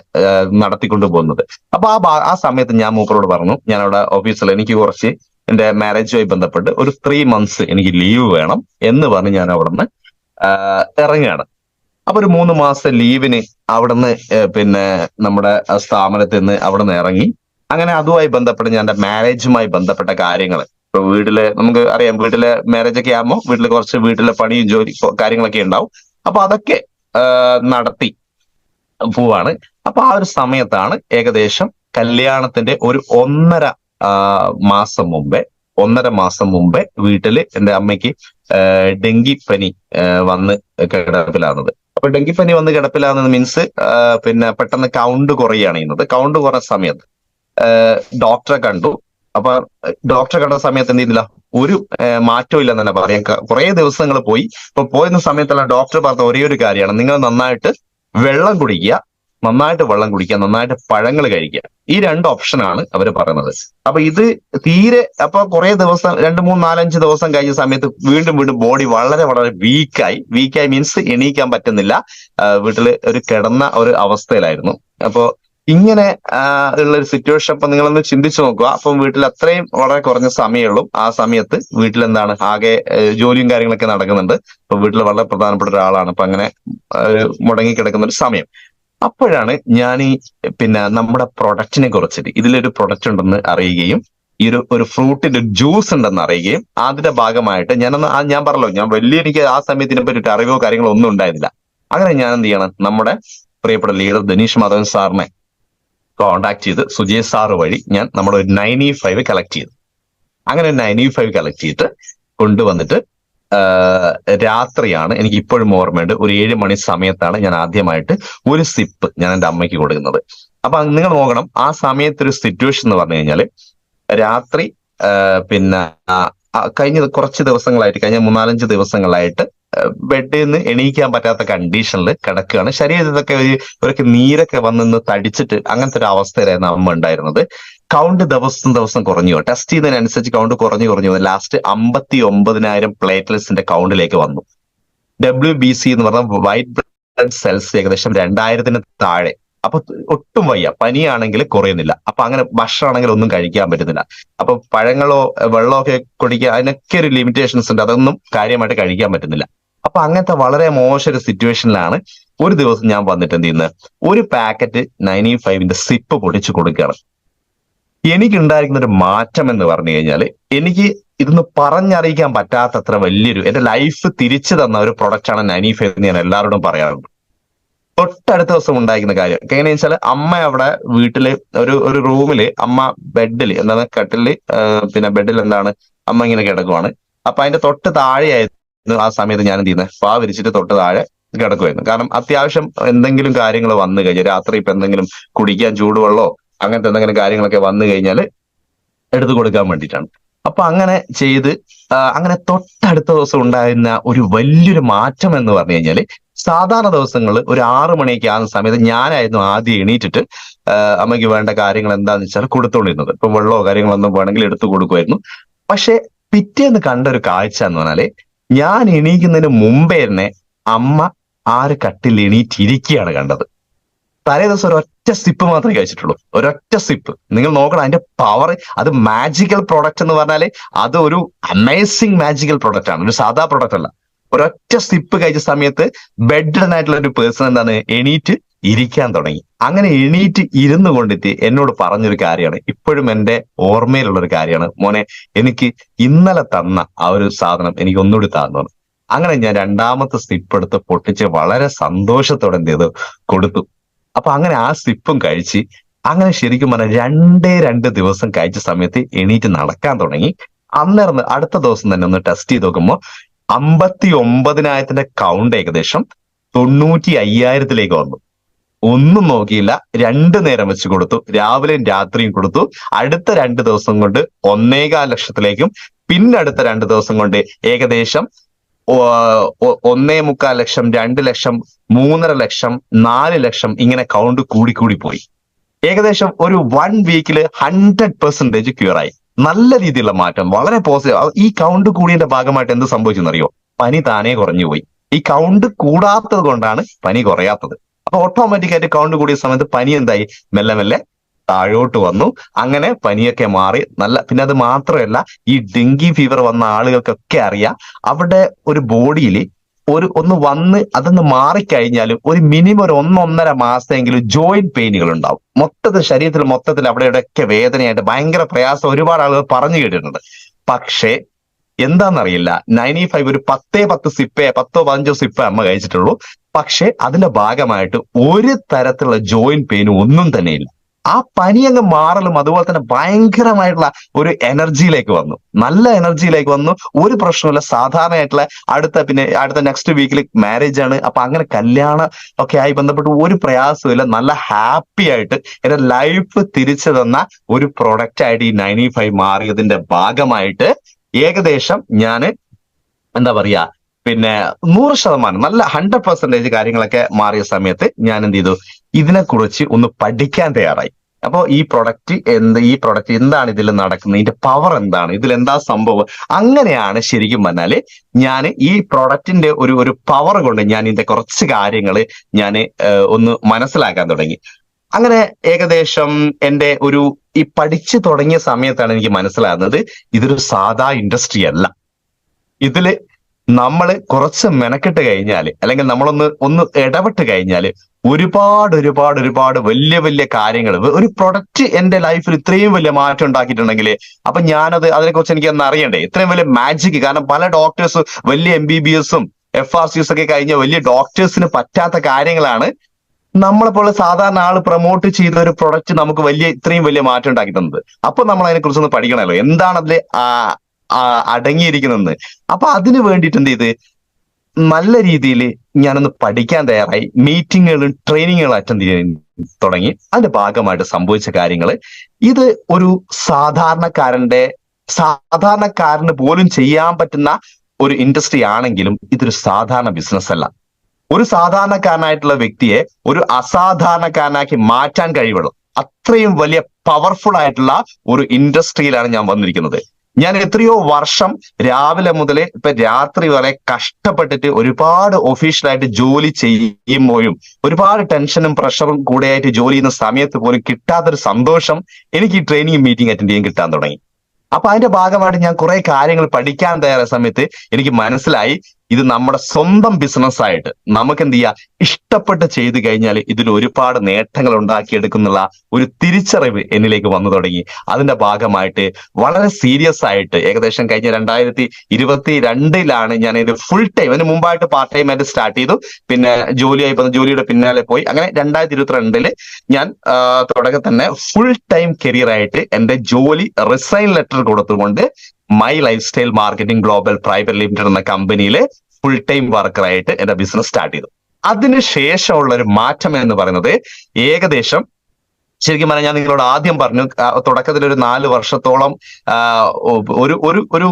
നടത്തിക്കൊണ്ടു പോകുന്നത്. അപ്പൊ ആ സമയത്ത് ഞാൻ മൂപ്പരോട് പറഞ്ഞു, ഞാൻ അവിടെ ഓഫീസിൽ എനിക്ക് കുറച്ച് എന്റെ മാരേജുമായി ബന്ധപ്പെട്ട് ഒരു 3 months എനിക്ക് ലീവ് വേണം എന്ന് പറഞ്ഞ് ഞാൻ അവിടുന്ന് ഇറങ്ങുകയാണ്. അപ്പൊ ഒരു 3 മാസം ലീവിന് അവിടുന്ന് പിന്നെ നമ്മുടെ സ്ഥാപനത്തിൽ നിന്ന് അവിടുന്ന് ഇറങ്ങി. അങ്ങനെ അതുമായി ബന്ധപ്പെട്ട് ഞാൻ എന്റെ മാരേജുമായി ബന്ധപ്പെട്ട കാര്യങ്ങൾ, ഇപ്പൊ വീട്ടില് നമുക്ക് അറിയാം, വീട്ടിലെ മാരേജ് ഒക്കെ ആകുമ്പോൾ വീട്ടില് കുറച്ച് വീട്ടിലെ പണിയും ജോലി കാര്യങ്ങളൊക്കെ ഉണ്ടാവും. അപ്പൊ അതൊക്കെ നടത്തി പോവാണ്. അപ്പൊ ആ ഒരു സമയത്താണ് ഏകദേശം കല്യാണത്തിന്റെ ഒരു 1.5 മാസം മുമ്പേ വീട്ടില് എന്റെ അമ്മയ്ക്ക് ഡെങ്കിപ്പനി വന്ന് കിടപ്പിലാകുന്നത്. അപ്പൊ ഡെങ്കിപ്പനി വന്ന് കിടപ്പിലാകുന്നത് മീൻസ് പിന്നെ പെട്ടെന്ന് കൗണ്ട് കുറയാണ് ചെയ്യുന്നത്. കൗണ്ട് കുറഞ്ഞ സമയത്ത് ഡോക്ടറെ കണ്ടു. അപ്പൊ ഡോക്ടറെ കണ്ട സമയത്ത് എന്ത് ചെയ്യുന്നില്ല, ഒരു മാറ്റവും ഇല്ലെന്ന് തന്നെ പറയാം. കുറെ ദിവസങ്ങൾ പോയി. ഇപ്പൊ പോയിരുന്ന സമയത്തുള്ള ഡോക്ടർ പറഞ്ഞ ഒരേ ഒരു കാര്യമാണ്, നിങ്ങൾ നന്നായിട്ട് വെള്ളം കുടിക്കുക, നന്നായിട്ട് പഴങ്ങൾ കഴിക്കുക. ഈ 2 ഓപ്ഷനാണ് അവർ പറയുന്നത്. അപ്പൊ ഇത് അപ്പൊ കുറെ ദിവസം 2-3-4-5 ദിവസം കഴിഞ്ഞ സമയത്ത് വീണ്ടും ബോഡി വളരെ വളരെ വീക്കായി മീൻസ് എണീക്കാൻ പറ്റുന്നില്ല. വീട്ടില് ഒരു കിടന്ന ഒരു അവസ്ഥയിലായിരുന്നു. അപ്പോ ഇങ്ങനെ ഉള്ള ഒരു സിറ്റുവേഷൻ അപ്പൊ നിങ്ങളൊന്ന് ചിന്തിച്ചു നോക്കുക. അപ്പം വീട്ടിൽ അത്രയും വളരെ കുറഞ്ഞ സമയമുള്ളൂ. ആ സമയത്ത് വീട്ടിൽ എന്താണ് ആകെ ജോലിയും കാര്യങ്ങളൊക്കെ നടക്കുന്നുണ്ട്. അപ്പൊ വീട്ടിൽ വളരെ പ്രധാനപ്പെട്ട ഒരാളാണ്. അപ്പൊ അങ്ങനെ മുടങ്ങിക്കിടക്കുന്ന ഒരു സമയം. അപ്പോഴാണ് ഞാൻ ഈ പിന്നെ നമ്മുടെ പ്രൊഡക്റ്റിനെ കുറിച്ചിട്ട് ഇതിലൊരു പ്രൊഡക്റ്റ് ഉണ്ടെന്ന് അറിയുകയും ഈ ഒരു ഫ്രൂട്ടിന്റെ ജ്യൂസ് ഉണ്ടെന്ന് അറിയുകയും അതിന്റെ ഭാഗമായിട്ട് ഞാൻ പറഞ്ഞല്ലോ, ഞാൻ വലിയ എനിക്ക് ആ സമയത്തിനെ പറ്റിയിട്ട് അറിവോ കാര്യങ്ങളോ ഒന്നും ഉണ്ടായിരുന്നില്ല. അങ്ങനെ ഞാൻ എന്ത് ചെയ്യണം, നമ്മുടെ പ്രിയപ്പെട്ട ലീഡർ ധനീഷ് മാധവൻ സാറിനെ കോണ്ടാക്ട് ചെയ്ത് സുജയ് സാറ് വഴി ഞാൻ നമ്മുടെ ഒരു 95 കളക്ട് ചെയ്തു. അങ്ങനെ 95 കളക്ട് ചെയ്തിട്ട് കൊണ്ടുവന്നിട്ട് രാത്രിയാണ്, എനിക്ക് ഇപ്പോഴും ഓർമ്മയുണ്ട്, ഒരു 7 മണി സമയത്താണ് ഞാൻ ആദ്യമായിട്ട് ഒരു സിപ്പ് ഞാൻ എൻ്റെ അമ്മയ്ക്ക് കൊടുക്കുന്നത്. അപ്പൊ നിങ്ങൾ നോക്കണം, ആ സമയത്ത് ഒരു സിറ്റുവേഷൻ എന്ന് പറഞ്ഞു കഴിഞ്ഞാല് രാത്രി പിന്നെ കഴിഞ്ഞ കുറച്ച് ദിവസങ്ങളായിട്ട്, കഴിഞ്ഞ 3-4 ദിവസങ്ങളായിട്ട് ബെഡിൽ നിന്ന് എണീക്കാൻ പറ്റാത്ത കണ്ടീഷനിൽ കിടക്കുകയാണ്. ശരീരത്തൊക്കെ ഒരു നീരൊക്കെ വന്ന് തടിച്ചിട്ട് അങ്ങനത്തെ ഒരു അവസ്ഥയിലായിരുന്നു അമ്മ ഉണ്ടായിരുന്നത്. കൗണ്ട് ദിവസം ദിവസം കുറഞ്ഞു, ടെസ്റ്റ് ചെയ്യുന്നതിനനുസരിച്ച് കൗണ്ട് കുറഞ്ഞു ലാസ്റ്റ് 59,000 പ്ലേറ്റ്ലെറ്റ്സിന്റെ കൗണ്ടിലേക്ക് വന്നു. WBC എന്ന് പറഞ്ഞ വൈറ്റ് ബ്ലഡ് സെൽസ് ഏകദേശം 2000-ന് താഴെ. അപ്പൊ ഒട്ടും വയ്യ, പനിയാണെങ്കിൽ കുറയുന്നില്ല. അപ്പൊ അങ്ങനെ ഭക്ഷണമാണെങ്കിൽ ഒന്നും കഴിക്കാൻ പറ്റുന്നില്ല. അപ്പൊ പഴങ്ങളോ വെള്ളമോ ഒക്കെ കുടിക്കുക, അതിനൊക്കെ ഒരു ലിമിറ്റേഷൻസ് ഉണ്ട്, അതൊന്നും കാര്യമായിട്ട് കഴിക്കാൻ പറ്റുന്നില്ല. അപ്പൊ അങ്ങനത്തെ വളരെ മോശം ഒരു സിറ്റുവേഷനിലാണ് ഒരു ദിവസം ഞാൻ വന്നിട്ട് എന്ത് ചെയ്യുന്നത്, ഒരു പാക്കറ്റ് 95ന്റെ സിപ്പ് പൊടിച്ചു കൊടുക്കുകയാണ്. എനിക്കുണ്ടായിരിക്കുന്ന ഒരു മാറ്റം എന്ന് പറഞ്ഞു കഴിഞ്ഞാല്, എനിക്ക് ഇതൊന്ന് പറഞ്ഞറിയിക്കാൻ പറ്റാത്തത്ര വലിയൊരു, എന്റെ ലൈഫ് തിരിച്ചു തന്ന ഒരു പ്രൊഡക്റ്റാണ് 95 എന്ന് ഞാൻ എല്ലാവരോടും പറയാറുണ്ട്. തൊട്ടടുത്ത ദിവസം ഉണ്ടായിരിക്കുന്ന കാര്യം എങ്ങനെയാ വെച്ചാൽ, അമ്മ അവിടെ വീട്ടില് ഒരു റൂമില് അമ്മ ബെഡിൽ എന്താണ് കട്ടില് പിന്നെ ബെഡിൽ എന്താണ് അമ്മ ഇങ്ങനെ കിടക്കുവാണ്. അപ്പൊ അതിന്റെ തൊട്ട് താഴെയായിരുന്നു ആ സമയത്ത് ഞാൻ എന്ത് ചെയ്യുന്നത്, പാ വിരിച്ചിട്ട് തൊട്ട് താഴെ കിടക്കുമായിരുന്നു. കാരണം അത്യാവശ്യം എന്തെങ്കിലും കാര്യങ്ങൾ വന്നു കഴിഞ്ഞാൽ, രാത്രി ഇപ്പൊ എന്തെങ്കിലും കുടിക്കാൻ ചൂടുവെള്ളമോ അങ്ങനത്തെ എന്തെങ്കിലും കാര്യങ്ങളൊക്കെ വന്നു കഴിഞ്ഞാൽ എടുത്തു കൊടുക്കാൻ വേണ്ടിയിട്ടാണ്. അപ്പൊ അങ്ങനെ ചെയ്ത് അങ്ങനെ തൊട്ടടുത്ത ദിവസം ഉണ്ടായിരുന്ന ഒരു വലിയൊരു മാറ്റം എന്ന് പറഞ്ഞു കഴിഞ്ഞാല്, സാധാരണ ദിവസങ്ങളിൽ ഒരു 6 മണിയൊക്കെ ആകുന്ന സമയത്ത് ഞാനായിരുന്നു ആദ്യം എണീറ്റിട്ട് അമ്മയ്ക്ക് വേണ്ട കാര്യങ്ങൾ എന്താന്ന് വെച്ചാൽ കൊടുത്തോണ്ടിരുന്നത്. ഇപ്പൊ വെള്ളമോ കാര്യങ്ങളൊന്നും വേണമെങ്കിൽ എടുത്തു കൊടുക്കുമായിരുന്നു. പക്ഷെ പിറ്റേന്ന് കണ്ട ഒരു കാഴ്ച എന്ന് പറഞ്ഞാല്, ഞാൻ എണീക്കുന്നതിന് മുമ്പേ തന്നെ അമ്മ കട്ടിൽ എണീറ്റിരിക്കുകയാണ് കണ്ടത്. തലേ ദിവസം ഒരൊറ്റ സിപ്പ് മാത്രമേ കഴിച്ചിട്ടുള്ളൂ, ഒരൊറ്റ സിപ്പ്. നിങ്ങൾ നോക്കണം അതിന്റെ പവർ. അത് മാജിക്കൽ പ്രോഡക്റ്റ് എന്ന് പറഞ്ഞാല് അത് ഒരു അമേസിങ് മാജിക്കൽ പ്രോഡക്റ്റ് ആണ്, ഒരു സാധാ പ്രോഡക്റ്റ് അല്ല. ഒരൊറ്റ സിപ്പ് കഴിച്ച സമയത്ത് ബെഡ്രിഡൻ ആയിട്ടുള്ള ഒരു പേഴ്സൺ എന്താണ് എണീറ്റ് ഇരിക്കാൻ തുടങ്ങി. അങ്ങനെ എണീറ്റ് ഇരുന്നു കൊണ്ടിട്ട് എന്നോട് പറഞ്ഞൊരു കാര്യമാണ്, ഇപ്പോഴും എന്റെ ഓർമ്മയിലുള്ള ഒരു കാര്യമാണ്, മോനെ എനിക്ക് ഇന്നലെ തന്ന ആ ഒരു സാധനം എനിക്ക് ഒന്നുകൂടി തന്നു. അങ്ങനെ ഞാൻ രണ്ടാമത്തെ സിപ്പ് എടുത്ത് പൊട്ടിച്ച് വളരെ സന്തോഷത്തോടെ എന്ത് ചെയ്തു കൊടുത്തു. അപ്പൊ അങ്ങനെ ആ സിപ്പും കഴിച്ച്, അങ്ങനെ ശരിക്കും പറഞ്ഞാൽ 2 ദിവസം കഴിച്ച സമയത്ത് എണീറ്റ് നടക്കാൻ തുടങ്ങി. അന്നേരം അടുത്ത ദിവസം തന്നെ ഒന്ന് ടെസ്റ്റ് ചെയ്ത് നോക്കുമ്പോൾ 59,000ന്റെ കൗണ്ട് ഏകദേശം 95,000-ലേക്ക് വന്നു. ഒന്നും നോക്കിയില്ല, 2 നേരം വെച്ച് കൊടുത്തു, രാവിലെയും രാത്രിയും കൊടുത്തു. അടുത്ത 2 ദിവസം കൊണ്ട് 1.25 ലക്ഷത്തിലേക്കും, പിന്നെ അടുത്ത 2 ദിവസം കൊണ്ട് ഏകദേശം 1.25 ലക്ഷം, 2 ലക്ഷം, 3.5 ലക്ഷം, 4 ലക്ഷം, ഇങ്ങനെ കൗണ്ട് കൂടി പോയി. ഏകദേശം ഒരു 1 വീക്കില് 100% ക്യൂർ ആയി. നല്ല രീതിയിലുള്ള മാറ്റം, വളരെ പോസിറ്റീവ്. ഈ കൗണ്ട് കൂടിയതിന്റെ ഭാഗമായിട്ട് എന്ത് സംഭവിച്ചെന്നറിയോ? പനി താനേ കുറഞ്ഞു പോയി. ഈ കൗണ്ട് കൂടാത്തത് കൊണ്ടാണ് പനി കുറയാത്തത്. അപ്പൊ ഓട്ടോമാറ്റിക് ആയിട്ട് കൗണ്ട് കൂടിയ സമയത്ത് പനി എന്തായി, മെല്ലെ മെല്ലെ താഴോട്ട് വന്നു. അങ്ങനെ പനിയൊക്കെ മാറി. പിന്നെ അത് മാത്രമല്ല, ഈ ഡെങ്കി ഫീവർ വന്ന ആളുകൾക്കൊക്കെ അറിയാം, അവിടെ ഒരു ബോഡിയിൽ ഒന്ന് വന്ന് അതൊന്ന് മാറിക്കഴിഞ്ഞാലും ഒരു മിനിമം ഒരു 1-1.5 മാസമെങ്കിലും ജോയിന്റ് പെയിനുകൾ ഉണ്ടാവും. ശരീരത്തിൽ അവിടെ ഇവിടെയൊക്കെ വേദനയായിട്ട് ഭയങ്കര പ്രയാസം ഒരുപാട് ആളുകൾ പറഞ്ഞു കേട്ടിട്ടുണ്ട്. പക്ഷേ എന്താണെന്നറിയില്ല, 95 ഒരു 10 സിപ്പേ 10-15 സിപ്പേ അമ്മ കഴിച്ചിട്ടുള്ളൂ. പക്ഷെ അതിന്റെ ഭാഗമായിട്ട് ഒരു തരത്തിലുള്ള ജോയിന്റ് പെയിനും ഒന്നും തന്നെയില്ല. ആ പനി അങ്ങ് മാറലും അതുപോലെ തന്നെ ഭയങ്കരമായിട്ടുള്ള ഒരു എനർജിയിലേക്ക് വന്നു, നല്ല എനർജിയിലേക്ക് വന്നു. ഒരു പ്രശ്നമില്ല, സാധാരണയായിട്ടുള്ള അടുത്ത നെക്സ്റ്റ് വീക്കിൽ മാരേജ് ആണ്. അപ്പൊ അങ്ങനെ കല്യാണം ഒക്കെ ആയി ബന്ധപ്പെട്ട് ഒരു പ്രയാസമില്ല, നല്ല ഹാപ്പി ആയിട്ട് എന്റെ ലൈഫ് തിരിച്ചു തന്ന ഒരു പ്രൊഡക്റ്റ് ആയിട്ട് ഈ 95 മാറിയതിന്റെ ഭാഗമായിട്ട് ഏകദേശം ഞാന് എന്താ പറയാ, 100% നല്ല 100% കാര്യങ്ങളൊക്കെ മാറിയ സമയത്ത് ഞാൻ എന്ത് ചെയ്തു, ഇതിനെക്കുറിച്ച് ഒന്ന് പഠിക്കാൻ തയ്യാറായി. അപ്പോ ഈ പ്രൊഡക്റ്റ് എന്താണ് ഇതിൽ നടക്കുന്നത്, ഇതിന്റെ പവർ എന്താണ്, ഇതിൽ എന്താ സംഭവം, അങ്ങനെയാണ് ശരിക്കും പറഞ്ഞാല് ഞാൻ ഈ പ്രൊഡക്റ്റിന്റെ ഒരു പവർ കൊണ്ട് ഞാൻ ഇതിന്റെ കുറച്ച് കാര്യങ്ങൾ ഞാൻ ഒന്ന് മനസ്സിലാക്കാൻ തുടങ്ങി. അങ്ങനെ ഏകദേശം എന്റെ ഈ പഠിച്ചു തുടങ്ങിയ സമയത്താണ് എനിക്ക് മനസ്സിലാകുന്നത് ഇതൊരു സാധാ ഇൻഡസ്ട്രി അല്ല. ഇതില് നമ്മൾ കുറച്ച് മെനക്കെട്ട് കഴിഞ്ഞാൽ, അല്ലെങ്കിൽ നമ്മളൊന്ന് ഇടപെട്ട് കഴിഞ്ഞാൽ ഒരുപാട് വലിയ വലിയ കാര്യങ്ങൾ, ഒരു പ്രൊഡക്റ്റ് എന്റെ ലൈഫിൽ ഇത്രയും വലിയ മാറ്റം ഉണ്ടാക്കിയിട്ടുണ്ടെങ്കിൽ അപ്പൊ അതിനെക്കുറിച്ച് എനിക്ക് ഒന്ന് അറിയണ്ടേ? ഇത്രയും വലിയ മാജിക്. കാരണം പല ഡോക്ടേഴ്സ് വലിയ MBBSഉം FRCS ഒക്കെ കഴിഞ്ഞ വലിയ ഡോക്ടേഴ്സിന് പറ്റാത്ത കാര്യങ്ങളാണ് നമ്മളെപ്പോലെ സാധാരണ ആള് പ്രൊമോട്ട് ചെയ്ത ഒരു പ്രൊഡക്റ്റ് നമുക്ക് ഇത്രയും വലിയ മാറ്റം ഉണ്ടാക്കി തന്നത്. അപ്പൊ നമ്മൾ അതിനെ കുറിച്ചൊന്ന് പഠിക്കണമല്ലോ, എന്താണ് അതിൽ അടങ്ങിയിരിക്കുന്നതെന്ന്. അപ്പൊ അതിന് വേണ്ടിയിട്ട് എന്ത് ചെയ്ത് നല്ല രീതിയിൽ ഞാനൊന്ന് പഠിക്കാൻ തയ്യാറായി. മീറ്റിങ്ങുകളും ട്രെയിനിങ്ങുകളും അറ്റൻഡ് ചെയ്യാൻ തുടങ്ങി. അതിന്റെ ഭാഗമായിട്ട് സംഭവിച്ച കാര്യങ്ങൾ, ഇത് ഒരു സാധാരണക്കാരന് പോലും ചെയ്യാൻ പറ്റുന്ന ഒരു ഇൻഡസ്ട്രി ആണെങ്കിലും ഇതൊരു സാധാരണ ബിസിനസ് അല്ല. ഒരു സാധാരണക്കാരനായിട്ടുള്ള വ്യക്തിയെ ഒരു അസാധാരണക്കാരനാക്കി മാറ്റാൻ കഴിവുള്ളൂ അത്രയും വലിയ പവർഫുൾ ആയിട്ടുള്ള ഒരു ഇൻഡസ്ട്രിയിലാണ് ഞാൻ വന്നിരിക്കുന്നത്. ഞാൻ എത്രയോ വർഷം രാവിലെ മുതൽ ഇപ്പൊ രാത്രി വരെ കഷ്ടപ്പെട്ടിട്ട് ഒരുപാട് ഒഫീഷ്യലായിട്ട് ജോലി ചെയ്യുമ്പോഴും ഒരുപാട് ടെൻഷനും പ്രഷറും കൂടെയായിട്ട് ജോലി ചെയ്യുന്ന സമയത്ത് പോലും കിട്ടാത്തൊരു സന്തോഷം എനിക്ക് ഈ ട്രെയിനിങ് മീറ്റിംഗ് അറ്റൻഡ് ചെയ്യാൻ കിട്ടാൻ തുടങ്ങി. അപ്പൊ അതിന്റെ ഭാഗമായിട്ട് ഞാൻ കുറെ കാര്യങ്ങൾ പഠിക്കാൻ തയ്യാറായ സമയത്ത് എനിക്ക് മനസ്സിലായി ഇത് നമ്മുടെ സ്വന്തം ബിസിനസ് ആയിട്ട് നമുക്ക് എന്ത് ചെയ്യാം, ഇഷ്ടപ്പെട്ട് ചെയ്തു കഴിഞ്ഞാൽ ഇതിൽ ഒരുപാട് നേട്ടങ്ങൾ ഉണ്ടാക്കിയെടുക്കുന്നുള്ള ഒരു തിരിച്ചറിവ് എന്നിലേക്ക് വന്നു തുടങ്ങി. അതിന്റെ ഭാഗമായിട്ട് വളരെ സീരിയസ് ആയിട്ട് ഏകദേശം കഴിഞ്ഞ 2022 ഞാൻ ഇത് ഫുൾ ടൈം, അതിന് മുമ്പായിട്ട് പാർട്ട് ടൈം ആയിട്ട് സ്റ്റാർട്ട് ചെയ്തു. പിന്നെ ജോലിയുടെ പിന്നാലെ പോയി. അങ്ങനെ 2022 ഞാൻ തുടക്കം തന്നെ ഫുൾ ടൈം കരിയർ ആയിട്ട് എന്റെ ജോലി റിസൈൻ ലെറ്റർ കൊടുത്തുകൊണ്ട് my life style marketing global private limited എന്ന കമ്പനിയിൽ ഫുൾ ടൈം വർക്കറായിട്ട് എന്റെ ബിസിനസ് സ്റ്റാർട്ട് ചെയ്തു. അതിനുശേഷമുള്ള ഒരു മാറ്റം എന്ന് പറയുന്നത് ഏകദേശം, ശരിക്കും പറഞ്ഞാൽ ഞാൻ നിങ്ങളോട് ആദ്യം പറഞ്ഞു, തുടക്കത്തിൽ ഒരു 4 വർഷത്തോളം ഒരു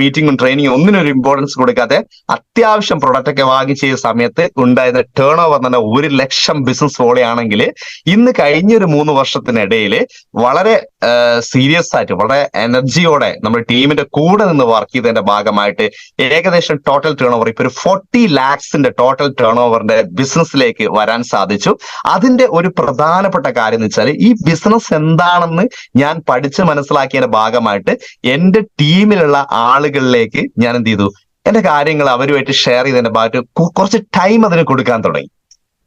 മീറ്റിംഗും ട്രെയിനിങ്ങും ഒന്നിനൊരു ഇമ്പോർട്ടൻസ് കൊടുക്കാതെ അത്യാവശ്യം പ്രൊഡക്റ്റ് ഒക്കെ വാങ്ങി ചെയ്ത സമയത്ത് ഉണ്ടായിരുന്ന ടേൺ ഓവർ തന്നെ 1 ലക്ഷം ബിസിനസ് വോളിയാണെങ്കിൽ ഇന്ന് കഴിഞ്ഞൊരു 3 വർഷത്തിനിടയിൽ വളരെ സീരിയസ് ആയിട്ട് വളരെ എനർജിയോടെ നമ്മുടെ ടീമിന്റെ കൂടെ നിന്ന് വർക്ക് ചെയ്തതിന്റെ ഭാഗമായിട്ട് ഏകദേശം ടോട്ടൽ ടേൺ ഓവർ ഇപ്പൊ ഒരു 40 lakhs ടോട്ടൽ ടേൺ ഓവറിന്റെ ബിസിനസ്സിലേക്ക് വരാൻ സാധിച്ചു. അതിന്റെ ഒരു പ്രധാനപ്പെട്ട കാര്യം എന്ന് വെച്ചാൽ ഈ ബിസിനസ് എന്താണെന്ന് ഞാൻ പഠിച്ച് മനസ്സിലാക്കിയതിന്റെ ഭാഗമായിട്ട് എന്റെ ടീമിലുള്ള ആളുകളിലേക്ക് ഞാൻ എന്ത് ചെയ്തു, എന്റെ കാര്യങ്ങൾ അവരുമായിട്ട് ഷെയർ ചെയ്തതിന്റെ ഭാഗത്ത് കുറച്ച് ടൈം അതിന് കൊടുക്കാൻ തുടങ്ങി.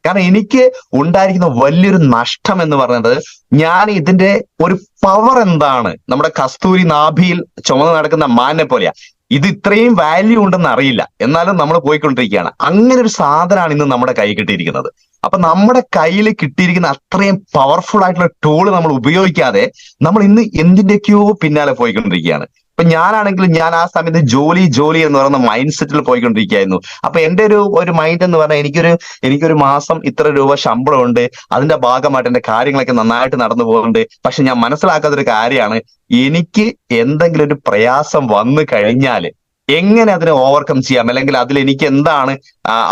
കാരണം എനിക്ക് ഉണ്ടായിരിക്കുന്ന വലിയൊരു നഷ്ടം എന്ന് പറയുന്നത്, ഞാൻ ഇതിന്റെ ഒരു പവർ എന്താണ്, നമ്മുടെ കസ്തൂരി നാഭിയിൽ ചുമന്ന് നടക്കുന്ന മാനിനെ പോലെയാ, ഇത് ഇത്രയും വാല്യൂ ഉണ്ടെന്ന് അറിയില്ല, എന്നാലും നമ്മൾ പോയിക്കൊണ്ടിരിക്കുകയാണ്. അങ്ങനെ ഒരു സാധനമാണ് ഇന്ന് നമ്മുടെ കൈ കിട്ടിയിരിക്കുന്നത്. അപ്പൊ നമ്മുടെ കയ്യിൽ കിട്ടിയിരിക്കുന്ന അത്രയും പവർഫുൾ ആയിട്ടുള്ള ടൂള് നമ്മൾ ഉപയോഗിക്കാതെ നമ്മൾ ഇന്ന് എന്തിന്റെയൊക്കെയോ പിന്നാലെ പോയിക്കൊണ്ടിരിക്കുകയാണ്. ഇപ്പൊ ഞാനാണെങ്കിൽ ഞാൻ ആ സമയത്ത് ജോലി എന്ന് പറയുന്ന മൈൻഡ് സെറ്റിൽ പോയിക്കൊണ്ടിരിക്കുകയായിരുന്നു. അപ്പൊ എന്റെ ഒരു മൈൻഡ് എന്ന് പറഞ്ഞാൽ എനിക്കൊരു മാസം ഇത്ര രൂപ ശമ്പളമുണ്ട്, അതിന്റെ ഭാഗമായിട്ട് എന്റെ കാര്യങ്ങളൊക്കെ നന്നായിട്ട് നടന്നു പോകുന്നുണ്ട്. പക്ഷെ ഞാൻ മനസ്സിലാക്കാത്തൊരു കാര്യമാണ്, എനിക്ക് എന്തെങ്കിലും ഒരു പ്രയാസം വന്നു കഴിഞ്ഞാൽ എങ്ങനെ അതിനെ ഓവർകം ചെയ്യാം, അല്ലെങ്കിൽ അതിൽ എനിക്ക് എന്താണ്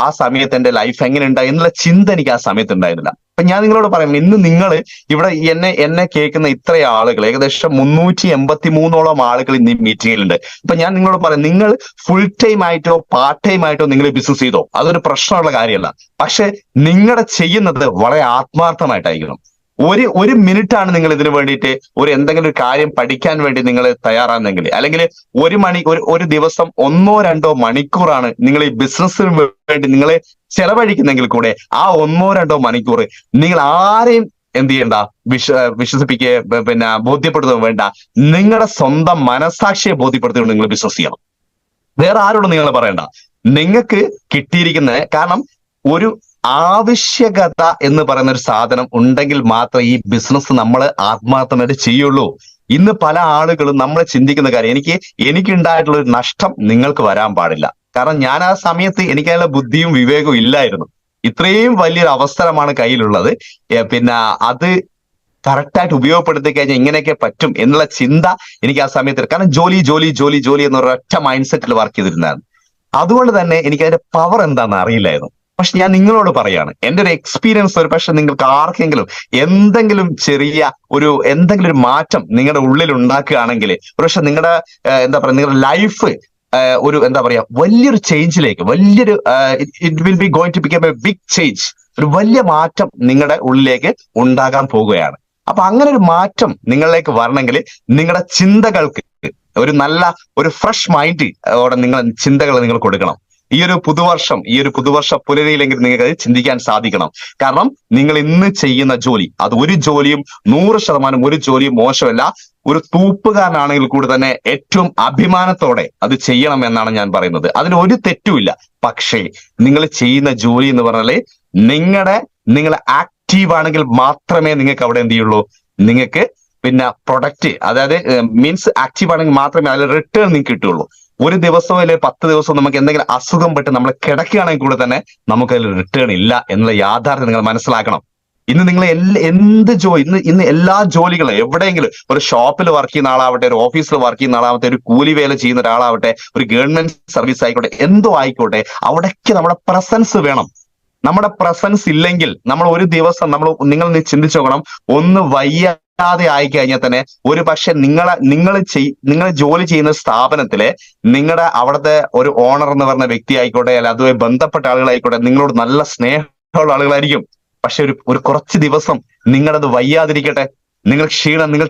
ആ സമയത്ത് എന്റെ ലൈഫ് എങ്ങനെ ഉണ്ടായി എന്നുള്ള ചിന്ത എനിക്ക് ആ സമയത്ത് ഉണ്ടായിരുന്നില്ല. അപ്പൊ ഞാൻ നിങ്ങളോട് പറയാം, ഇന്ന് നിങ്ങൾ ഇവിടെ എന്നെ കേൾക്കുന്ന ഇത്ര ആളുകൾ, ഏകദേശം 383ഓളം ആളുകൾ ഇന്ന് ഈ മീറ്റിംഗിലുണ്ട്. അപ്പൊ ഞാൻ നിങ്ങളോട് പറയാം, നിങ്ങൾ ഫുൾ ടൈം ആയിട്ടോ പാർട്ട് ടൈം ആയിട്ടോ നിങ്ങൾ ബിസിനസ് ചെയ്തോ, അതൊരു പ്രശ്നമുള്ള കാര്യമല്ല. പക്ഷെ നിങ്ങളുടെ ചെയ്യുന്നത് വളരെ ആത്മാർത്ഥമായിട്ടായിരിക്കണം. ഒരു മിനിറ്റാണ് നിങ്ങൾ ഇതിനു വേണ്ടിയിട്ട് എന്തെങ്കിലും ഒരു കാര്യം പഠിക്കാൻ വേണ്ടി നിങ്ങൾ തയ്യാറാണെങ്കിൽ, അല്ലെങ്കിൽ ഒരു ദിവസം 1-2 മണിക്കൂറാണ് നിങ്ങൾ ഈ ബിസിനസ്സിന് വേണ്ടി നിങ്ങൾ ചെലവഴിക്കുന്നെങ്കിൽ കൂടെ ആ 1-2 മണിക്കൂർ നിങ്ങൾ ആരെയും എന്ത് ചെയ്യണ്ട, വിശ്വസിപ്പിക്കുക, ബോധ്യപ്പെടുത്തുക വേണ്ട, നിങ്ങളുടെ സ്വന്തം മനസാക്ഷിയെ ബോധ്യപ്പെടുത്തിക്കൊണ്ട് നിങ്ങൾ ബിസിനസ് ചെയ്യണം. വേറെ ആരോടും നിങ്ങൾ പറയണ്ട. നിങ്ങൾക്ക് കിട്ടിയിരിക്കുന്നത്, കാരണം ഒരു ആവശ്യകത എന്ന് പറയുന്ന ഒരു സാധനം ഉണ്ടെങ്കിൽ മാത്രമേ ഈ ബിസിനസ് നമ്മൾ ആത്മാർത്ഥമായിട്ട് ചെയ്യുള്ളൂ. ഇന്ന് പല ആളുകളും നമ്മൾ ചിന്തിക്കുന്ന കാര്യം, എനിക്കുണ്ടായിട്ടുള്ള ഒരു നഷ്ടം നിങ്ങൾക്ക് വരാൻ പാടില്ല. കാരണം ഞാൻ ആ സമയത്ത് എനിക്കതിനുള്ള ബുദ്ധിയും വിവേകവും ഇല്ലായിരുന്നു. ഇത്രയും വലിയൊരു അവസരമാണ് കയ്യിലുള്ളത്, അത് കറക്റ്റായിട്ട് ഉപയോഗപ്പെടുത്തി കഴിഞ്ഞാൽ ഇങ്ങനെയൊക്കെ പറ്റും എന്നുള്ള ചിന്ത എനിക്ക് ആ സമയത്ത്, കാരണം ജോലി എന്നൊരൊറ്റ മൈൻഡ് സെറ്റിൽ വർക്ക് ചെയ്തിരുന്നതാണ്. അതുകൊണ്ട് തന്നെ എനിക്ക് അതിന്റെ പവർ എന്താണെന്ന് അറിയില്ലായിരുന്നു. പക്ഷെ ഞാൻ നിങ്ങളോട് പറയാണ്, എന്റെ ഒരു എക്സ്പീരിയൻസ് ഒരു പക്ഷെ നിങ്ങൾക്ക് ആർക്കെങ്കിലും എന്തെങ്കിലും ഒരു മാറ്റം നിങ്ങളുടെ ഉള്ളിൽ ഉണ്ടാക്കുകയാണെങ്കിൽ, പക്ഷെ നിങ്ങളുടെ നിങ്ങളുടെ ലൈഫ് ഒരു എന്താ പറയാ വലിയൊരു ചേഞ്ചിലേക്ക്, വലിയൊരു it will be going to become a big change, ഒരു വലിയ മാറ്റം നിങ്ങളുടെ ഉള്ളിലേക്ക് ഉണ്ടാകാൻ പോകുകയാണ്. അപ്പൊ അങ്ങനെ ഒരു മാറ്റം നിങ്ങളിലേക്ക് വരണമെങ്കിൽ നിങ്ങളുടെ ചിന്തകൾക്ക് ഒരു നല്ല ഒരു ഫ്രഷ് മൈൻഡ് ഓടെ നിങ്ങൾ ചിന്തകൾ നിങ്ങൾ കൊടുക്കണം. ഈ ഒരു പുതുവർഷ പുലരിയിലെങ്കിൽ നിങ്ങൾക്ക് അത് ചിന്തിക്കാൻ സാധിക്കണം. കാരണം നിങ്ങൾ ഇന്ന് ചെയ്യുന്ന ജോലി, അത് ഒരു ജോലിയും 100% ഒരു ജോലിയും മോശമല്ല. ഒരു തൂപ്പുകാരനാണെങ്കിൽ കൂടി തന്നെ ഏറ്റവും അഭിമാനത്തോടെ അത് ചെയ്യണം എന്നാണ് ഞാൻ പറയുന്നത്. അതിന് ഒരു തെറ്റുമില്ല. പക്ഷേ നിങ്ങൾ ചെയ്യുന്ന ജോലി എന്ന് പറഞ്ഞാല് നിങ്ങൾ ആക്റ്റീവ് ആണെങ്കിൽ മാത്രമേ നിങ്ങൾക്ക് അവിടെ എന്ത് ചെയ്യുള്ളൂ, നിങ്ങൾക്ക് പിന്നെ പ്രൊഡക്റ്റ്, അതായത് മീൻസ് ആക്റ്റീവ് ആണെങ്കിൽ മാത്രമേ അതിൽ റിട്ടേൺ നിങ്ങൾക്ക് കിട്ടുള്ളൂ. ഒരു ദിവസമോ അല്ലെങ്കിൽ 10 ദിവസമോ നമുക്ക് എന്തെങ്കിലും അസുഖം പെട്ട് നമ്മൾ കിടക്കുകയാണെങ്കിൽ കൂടെ തന്നെ നമുക്ക് അതിൽ റിട്ടേൺ ഇല്ല എന്നുള്ള യാഥാർത്ഥ്യം നിങ്ങൾ മനസ്സിലാക്കണം. ഇന്ന് നിങ്ങൾ ഇന്ന് എല്ലാ ജോലികളും എവിടെയെങ്കിലും, ഒരു ഷോപ്പിൽ വർക്ക് ചെയ്യുന്ന ആളാവട്ടെ, ഒരു ഓഫീസിൽ വർക്ക് ചെയ്യുന്ന ആളാവട്ടെ, ഒരു കൂലി വേല ചെയ്യുന്ന ഒരാളാവട്ടെ, ഒരു ഗവൺമെന്റ് സർവീസ് ആയിക്കോട്ടെ, എന്തോ ആയിക്കോട്ടെ, അവിടേക്ക് നമ്മുടെ പ്രസൻസ് വേണം. നമ്മുടെ പ്രസൻസ് ഇല്ലെങ്കിൽ നമ്മൾ ഒരു ദിവസം നിങ്ങൾ ചിന്തിച്ചു നോക്കണം, ഒന്ന് വയ്യാതെ ആയിക്കഴിഞ്ഞാൽ തന്നെ ഒരു പക്ഷെ നിങ്ങൾ ജോലി ചെയ്യുന്ന സ്ഥാപനത്തിലെ നിങ്ങളുടെ അവിടുത്തെ ഒരു ഓണർ എന്ന് പറഞ്ഞ വ്യക്തി ആയിക്കോട്ടെ, അല്ല അതുമായി ബന്ധപ്പെട്ട ആളുകളായിക്കോട്ടെ, നിങ്ങളോട് നല്ല സ്നേഹമുള്ള ആളുകളായിരിക്കും. പക്ഷെ ഒരു കുറച്ച് ദിവസം നിങ്ങളത് വയ്യാതിരിക്കട്ടെ, നിങ്ങൾ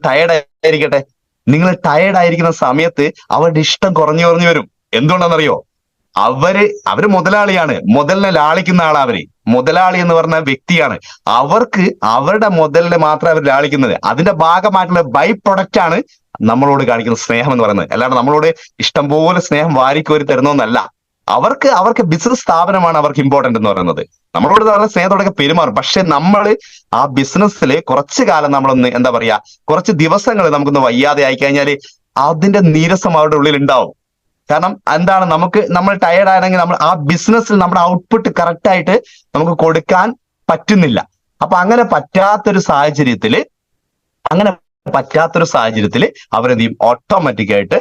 ടയേർഡ് ആയിരിക്കട്ടെ, നിങ്ങൾ ടയേർഡ് ആയിരിക്കുന്ന സമയത്ത് അവരുടെ ഇഷ്ടം കുറഞ്ഞു വരും. എന്തുകൊണ്ടാണെന്നറിയോ? അവര് മുതലാളിയാണ്, മുതലിനെ ലാളിക്കുന്ന ആളാ. മുതലാളി എന്ന് പറഞ്ഞ വ്യക്തിയാണ്. അവർക്ക് അവരുടെ മുതലിനെ മാത്രമേ അവർ ലാളിക്കുന്നത്. അതിന്റെ ഭാഗമായിട്ടുള്ള ബൈ പ്രൊഡക്റ്റ് ആണ് നമ്മളോട് കാണിക്കുന്ന സ്നേഹം എന്ന് പറയുന്നത്. അല്ലാണ്ട് നമ്മളോട് ഇഷ്ടംപോലെ സ്നേഹം വാരിക്കോരി തരുന്നൊന്നല്ല. അവർക്ക് ബിസിനസ് സ്ഥാപനമാണ് അവർക്ക് ഇമ്പോർട്ടന്റ് എന്ന് പറയുന്നത്. നമ്മളോട് നല്ല സ്നേഹത്തോടെ പെരുമാറും. പക്ഷെ നമ്മൾ ആ ബിസിനസ്സിൽ കുറച്ചു കാലം നമ്മളൊന്ന് എന്താ പറയാ, കുറച്ച് ദിവസങ്ങൾ നമുക്കൊന്ന് വയ്യാതെ ആയി കഴിഞ്ഞാൽ അതിന്റെ നീരസം അവരുടെ ഉള്ളിൽ ഉണ്ടാവും. കാരണം എന്താണ്, നമ്മൾ ടയേർഡ് ആണെങ്കിൽ നമ്മൾ ആ ബിസിനസ്സിൽ നമ്മുടെ ഔട്ട്പുട്ട് കറക്റ്റ് ആയിട്ട് നമുക്ക് കൊടുക്കാൻ പറ്റുന്നില്ല. അപ്പൊ അങ്ങനെ പറ്റാത്തൊരു സാഹചര്യത്തില് അവരെന്ത് ചെയ്യും, ഓട്ടോമാറ്റിക് ആയിട്ട്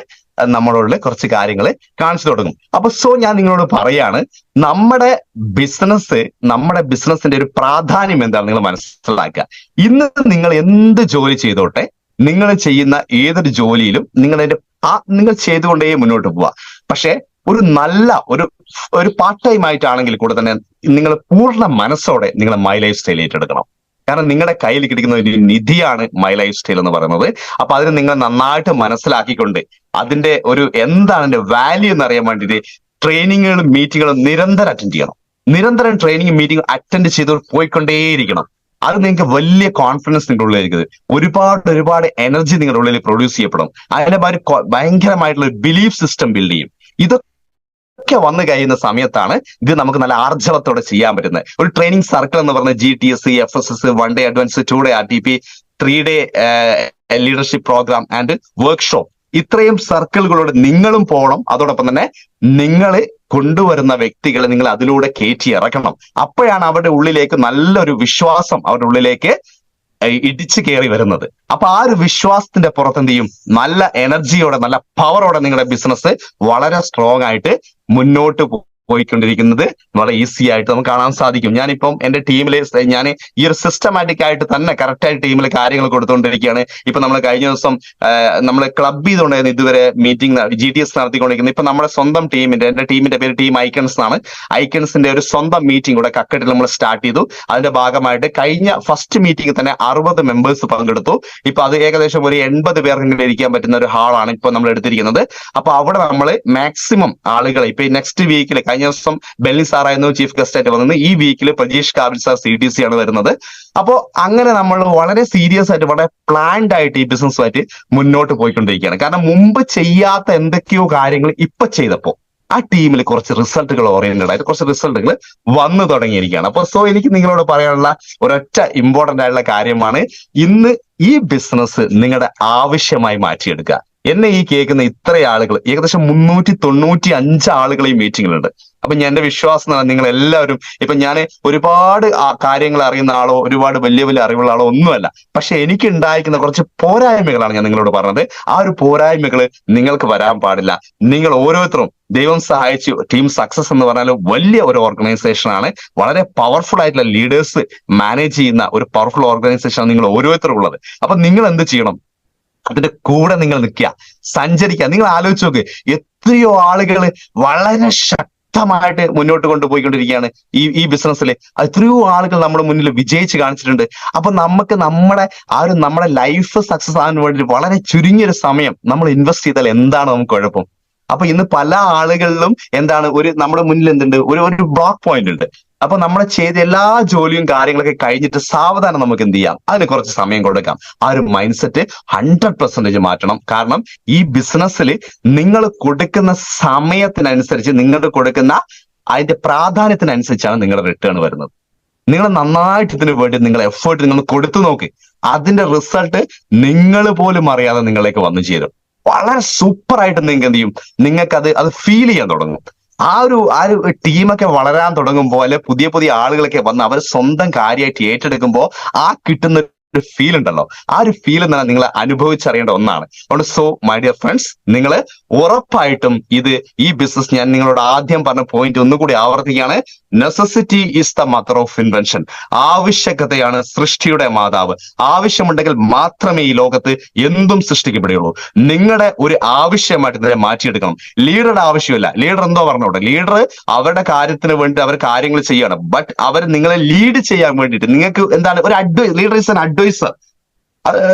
നമ്മളോട് കുറച്ച് കാര്യങ്ങൾ കാണിച്ചു തുടങ്ങും. അപ്പൊ ഞാൻ നിങ്ങളോട് പറയാണ്, നമ്മുടെ ബിസിനസിന്റെ ഒരു പ്രാധാന്യം എന്താണ് നിങ്ങൾ മനസ്സിലാക്കുക. ഇന്ന് നിങ്ങൾ എന്ത് ജോലി ചെയ്തോട്ടെ, നിങ്ങൾ ചെയ്യുന്ന ഏതൊരു ജോലിയിലും നിങ്ങൾ ചെയ്തുകൊണ്ടേ മുന്നോട്ട് പോവാ. പക്ഷെ ഒരു നല്ല ഒരു പാർട്ട് ടൈം ആയിട്ടാണെങ്കിൽ കൂടെ തന്നെ നിങ്ങൾ പൂർണ്ണ മനസ്സോടെ നിങ്ങളെ മൈ ലൈഫ് സ്റ്റൈൽ ഏറ്റെടുക്കണം. കാരണം നിങ്ങളുടെ കയ്യിൽ കിടക്കുന്ന ഒരു നിധിയാണ് മൈ ലൈഫ് സ്റ്റൈൽ എന്ന് പറയുന്നത്. അപ്പൊ അതിന് നിങ്ങൾ നന്നായിട്ട് മനസ്സിലാക്കിക്കൊണ്ട് അതിന്റെ എന്താണ് അതിന്റെ വാല്യൂ എന്ന് അറിയാൻ വേണ്ടിയിട്ട് ട്രെയിനിങ്ങുകളും മീറ്റിങ്ങുകളും നിരന്തരം അറ്റൻഡ് ചെയ്യണം. നിരന്തരം ട്രെയിനിങ് മീറ്റിംഗ് അറ്റൻഡ് ചെയ്ത് പോയിക്കൊണ്ടേയിരിക്കണം. അത് നിങ്ങൾക്ക് വലിയ കോൺഫിഡൻസ് നിങ്ങളുടെ ഉള്ളിലേക്ക് ഒരുപാട് എനർജി നിങ്ങളുടെ ഉള്ളിൽ പ്രൊഡ്യൂസ് ചെയ്യപ്പെടും. അതിന്റെ ഭയങ്കരമായിട്ടുള്ള ബിലീഫ് സിസ്റ്റം ബിൽഡ് ചെയ്യും. ഇതൊക്കെ വന്നു കഴിയുന്ന സമയത്താണ് ഇത് നമുക്ക് നല്ല ആർജവത്തോടെ ചെയ്യാൻ പറ്റുന്നത്. ഒരു ട്രെയിനിങ് സർക്കിൾ എന്ന് പറഞ്ഞ GTS, FSS, 1 day advance, 2 day RTP, 3 day leadership programme and workshop, ഇത്രയും സർക്കിളുകളോട് നിങ്ങളും പോകണം. അതോടൊപ്പം തന്നെ നിങ്ങൾ കൊണ്ടുവരുന്ന വ്യക്തികളെ നിങ്ങൾ അതിലൂടെ കയറ്റി ഇറക്കണം. അപ്പോഴാണ് അവരുടെ ഉള്ളിലേക്ക് നല്ലൊരു വിശ്വാസം അവരുടെ ഉള്ളിലേക്ക് ഇടിച്ചു കയറി വരുന്നത്. അപ്പൊ ആ ഒരു വിശ്വാസത്തിന്റെ പുറത്ത് എന്ത് ചെയ്യും, നല്ല എനർജിയോടെ നല്ല പവറോടെ നിങ്ങളുടെ ബിസിനസ് വളരെ സ്ട്രോങ് ആയിട്ട് മുന്നോട്ട് പോയിക്കൊണ്ടിരിക്കുന്നത് വളരെ ഈസി ആയിട്ട് നമുക്ക് കാണാൻ സാധിക്കും. ഞാനിപ്പം എന്റെ ടീമില് ഞാൻ ഈ ഒരു സിസ്റ്റമാറ്റിക് ആയിട്ട് തന്നെ കറക്റ്റ് ആയിട്ട് ടീമിൽ കാര്യങ്ങൾ കൊടുത്തുകൊണ്ടിരിക്കുകയാണ്. ഇപ്പൊ നമ്മൾ കഴിഞ്ഞ ദിവസം നമ്മൾ ക്ലബ് ചെയ്തുകൊണ്ടായിരുന്നു ഇതുവരെ മീറ്റിംഗ് GTS നടത്തിക്കൊണ്ടിരിക്കുന്നത്. ഇപ്പൊ നമ്മുടെ സ്വന്തം എന്റെ ടീമിന്റെ പേര് ടീം ഐക്കൺസ് എന്നാണ്. ഐക്കൺസിന്റെ ഒരു സ്വന്തം മീറ്റിംഗ് കൂടെ കക്കട്ടിൽ നമ്മൾ സ്റ്റാർട്ട് ചെയ്തു. അതിന്റെ ഭാഗമായിട്ട് കഴിഞ്ഞ ഫസ്റ്റ് മീറ്റിംഗ് തന്നെ 60 മെമ്പേഴ്സ് പങ്കെടുത്തു. ഇപ്പൊ അത് ഏകദേശം ഒരു 80 പേർക്കെങ്കിലും ഇരിക്കാൻ പറ്റുന്ന ഒരു ഹാളാണ് ഇപ്പൊ നമ്മൾ എടുത്തിരിക്കുന്നത്. അപ്പൊ അവിടെ നമ്മൾ മാക്സിമം ആളുകളെ ഇപ്പൊ നെക്സ്റ്റ് വീക്കിൽ, കഴിഞ്ഞ ദിവസം ബെല്ലി സാറായിരുന്നു ചീഫ് ഗസ്റ്റ് ആയിട്ട് വന്നത്, ഈ വീക്കിൽ പ്രജീഷ് കാവിൽ സാർ CTC ആണ് വരുന്നത്. അപ്പോ അങ്ങനെ നമ്മൾ വളരെ സീരിയസ് ആയിട്ട് വളരെ പ്ലാൻഡ് ആയിട്ട് ഈ ബിസിനസ്സുമായിട്ട് മുന്നോട്ട് പോയിക്കൊണ്ടിരിക്കുകയാണ്. കാരണം മുമ്പ് ചെയ്യാത്ത എന്തൊക്കെയോ കാര്യങ്ങൾ ഇപ്പൊ ചെയ്തപ്പോ ആ ടീമിൽ കുറച്ച് റിസൾട്ടുകൾ ഓറിയന്റഡ് ആയിട്ട് കുറച്ച് റിസൾട്ടുകൾ വന്നു തുടങ്ങിയിരിക്കുകയാണ്. അപ്പൊ എനിക്ക് നിങ്ങളോട് പറയാനുള്ള ഒരൊറ്റ ഇമ്പോർട്ടന്റ് ആയിട്ടുള്ള കാര്യമാണ്, ഇന്ന് ഈ ബിസിനസ് നിങ്ങളുടെ ആവശ്യമായി മാറ്റിയെടുക്കുക. എന്നെ ഈ കേൾക്കുന്ന ഇത്ര ആളുകൾ, ഏകദേശം 395 ആളുകൾ ഈ മീറ്റിങ്ങിലുണ്ട്. അപ്പൊ എന്റെ വിശ്വാസം നിങ്ങൾ എല്ലാവരും, ഇപ്പൊ ഞാൻ ഒരുപാട് കാര്യങ്ങൾ അറിയുന്ന ആളോ ഒരുപാട് വലിയ അറിവുള്ള ആളോ ഒന്നുമല്ല. പക്ഷെ എനിക്ക് ഉണ്ടായിരിക്കുന്ന കുറച്ച് പോരായ്മകളാണ് ഞാൻ നിങ്ങളോട് പറഞ്ഞത്. ആ ഒരു പോരായ്മകൾ നിങ്ങൾക്ക് വരാൻ പാടില്ല. നിങ്ങൾ ഓരോരുത്തരും ദൈവം സഹായിച്ചു ടീം സക്സസ് എന്ന് പറഞ്ഞാൽ വലിയ ഒരു ഓർഗനൈസേഷൻ ആണ്. വളരെ പവർഫുൾ ആയിട്ടുള്ള ലീഡേഴ്സ് മാനേജ് ചെയ്യുന്ന ഒരു പവർഫുൾ ഓർഗനൈസേഷൻ ആണ് നിങ്ങൾ ഓരോരുത്തരും ഉള്ളത്. അപ്പൊ നിങ്ങൾ എന്ത് ചെയ്യണം, അതിന്റെ കൂടെ നിങ്ങൾ നിൽക്കുക, സഞ്ചരിക്കുക. നിങ്ങൾ ആലോചിച്ച് നോക്ക്, എത്രയോ ആളുകൾ വളരെ ശക്തമായിട്ട് മുന്നോട്ട് കൊണ്ടുപോയിക്കൊണ്ടിരിക്കുകയാണ് ഈ ബിസിനസ്സിൽ. എത്രയോ ആളുകൾ നമ്മുടെ മുന്നിൽ വിജയിച്ച് കാണിച്ചിട്ടുണ്ട്. അപ്പൊ നമുക്ക് നമ്മുടെ ലൈഫ് സക്സസ് ആകാൻ വേണ്ടി വളരെ ചുരുങ്ങിയൊരു സമയം നമ്മൾ ഇൻവെസ്റ്റ് ചെയ്താൽ എന്താണ് നമുക്ക് കുഴപ്പം? അപ്പൊ ഇന്ന് പല ആളുകളിലും നമ്മുടെ മുന്നിൽ ഒരു ബ്ലോക്ക് പോയിന്റ് ഉണ്ട്. അപ്പൊ നമ്മൾ ചെയ്ത എല്ലാ ജോലിയും കാര്യങ്ങളൊക്കെ കഴിഞ്ഞിട്ട് സാവധാനം നമുക്ക് എന്ത് ചെയ്യാം, അതിന് കുറച്ച് സമയം കൊടുക്കാം. ആ ഒരു മൈൻഡ് സെറ്റ് 100% മാറ്റണം. കാരണം ഈ ബിസിനസ്സിൽ നിങ്ങൾ കൊടുക്കുന്ന സമയത്തിനനുസരിച്ച്, നിങ്ങൾ കൊടുക്കുന്ന അതിന്റെ പ്രാധാന്യത്തിനനുസരിച്ചാണ് നിങ്ങളുടെ റിട്ടേൺ വരുന്നത്. നിങ്ങൾ നന്നായിട്ട് ഇതിനു വേണ്ടി നിങ്ങൾ എഫേർട്ട് നിങ്ങൾ കൊടുത്തു നോക്ക്, അതിന്റെ റിസൾട്ട് നിങ്ങൾ പോലും അറിയാതെ നിങ്ങളിലേക്ക് വന്നു ചേരും. വളരെ സൂപ്പർ ആയിട്ട് നിങ്ങൾക്ക് എന്ത് ചെയ്യും, നിങ്ങൾക്ക് അത് ഫീൽ ചെയ്യാൻ തുടങ്ങും. ആ ഒരു ടീമൊക്കെ വളരാൻ തുടങ്ങുമ്പോൾ, അല്ലെ പുതിയ പുതിയ ആളുകളൊക്കെ വന്ന് അവർ സ്വന്തം കാര്യമായിട്ട് ഏറ്റെടുക്കുമ്പോൾ ആ കിട്ടുന്ന ഒരു ഫീൽ ഉണ്ടല്ലോ, ആ ഒരു ഫീൽ തന്നെ നിങ്ങൾ അനുഭവിച്ചറിയേണ്ട ഒന്നാണ്. അതുകൊണ്ട് സോ മൈ ഡിയർ ഫ്രണ്ട്സ്, നിങ്ങൾ ഉറപ്പായിട്ടും ഈ ബിസിനസ്, ഞാൻ നിങ്ങളോട് ആദ്യം പറഞ്ഞ പോയിന്റ് ഒന്നുകൂടി ആവർത്തിക്കുകയാണ്. Necessity is the mother of invention. ആവശ്യകതയാണ് സൃഷ്ടിയുടെ മാതാവ്. ആവശ്യമുണ്ടെങ്കിൽ മാത്രമേ ഈ ലോകത്ത് എന്തും സൃഷ്ടിക്കപ്പെടുകയുള്ളൂ. നിങ്ങളുടെ ഒരു ആവശ്യമായിട്ട് ഇതിനെ മാറ്റിയെടുക്കണം. ലീഡറുടെ ആവശ്യമില്ല. ലീഡർ എന്തോ പറഞ്ഞോട്ടെ, ലീഡർ അവരുടെ കാര്യത്തിന് വേണ്ടി അവർ കാര്യങ്ങൾ ചെയ്യണം. ബട്ട് അവർ നിങ്ങളെ ലീഡ് ചെയ്യാൻ വേണ്ടിയിട്ട് നിങ്ങൾക്ക് ഒരു leader is an advisor.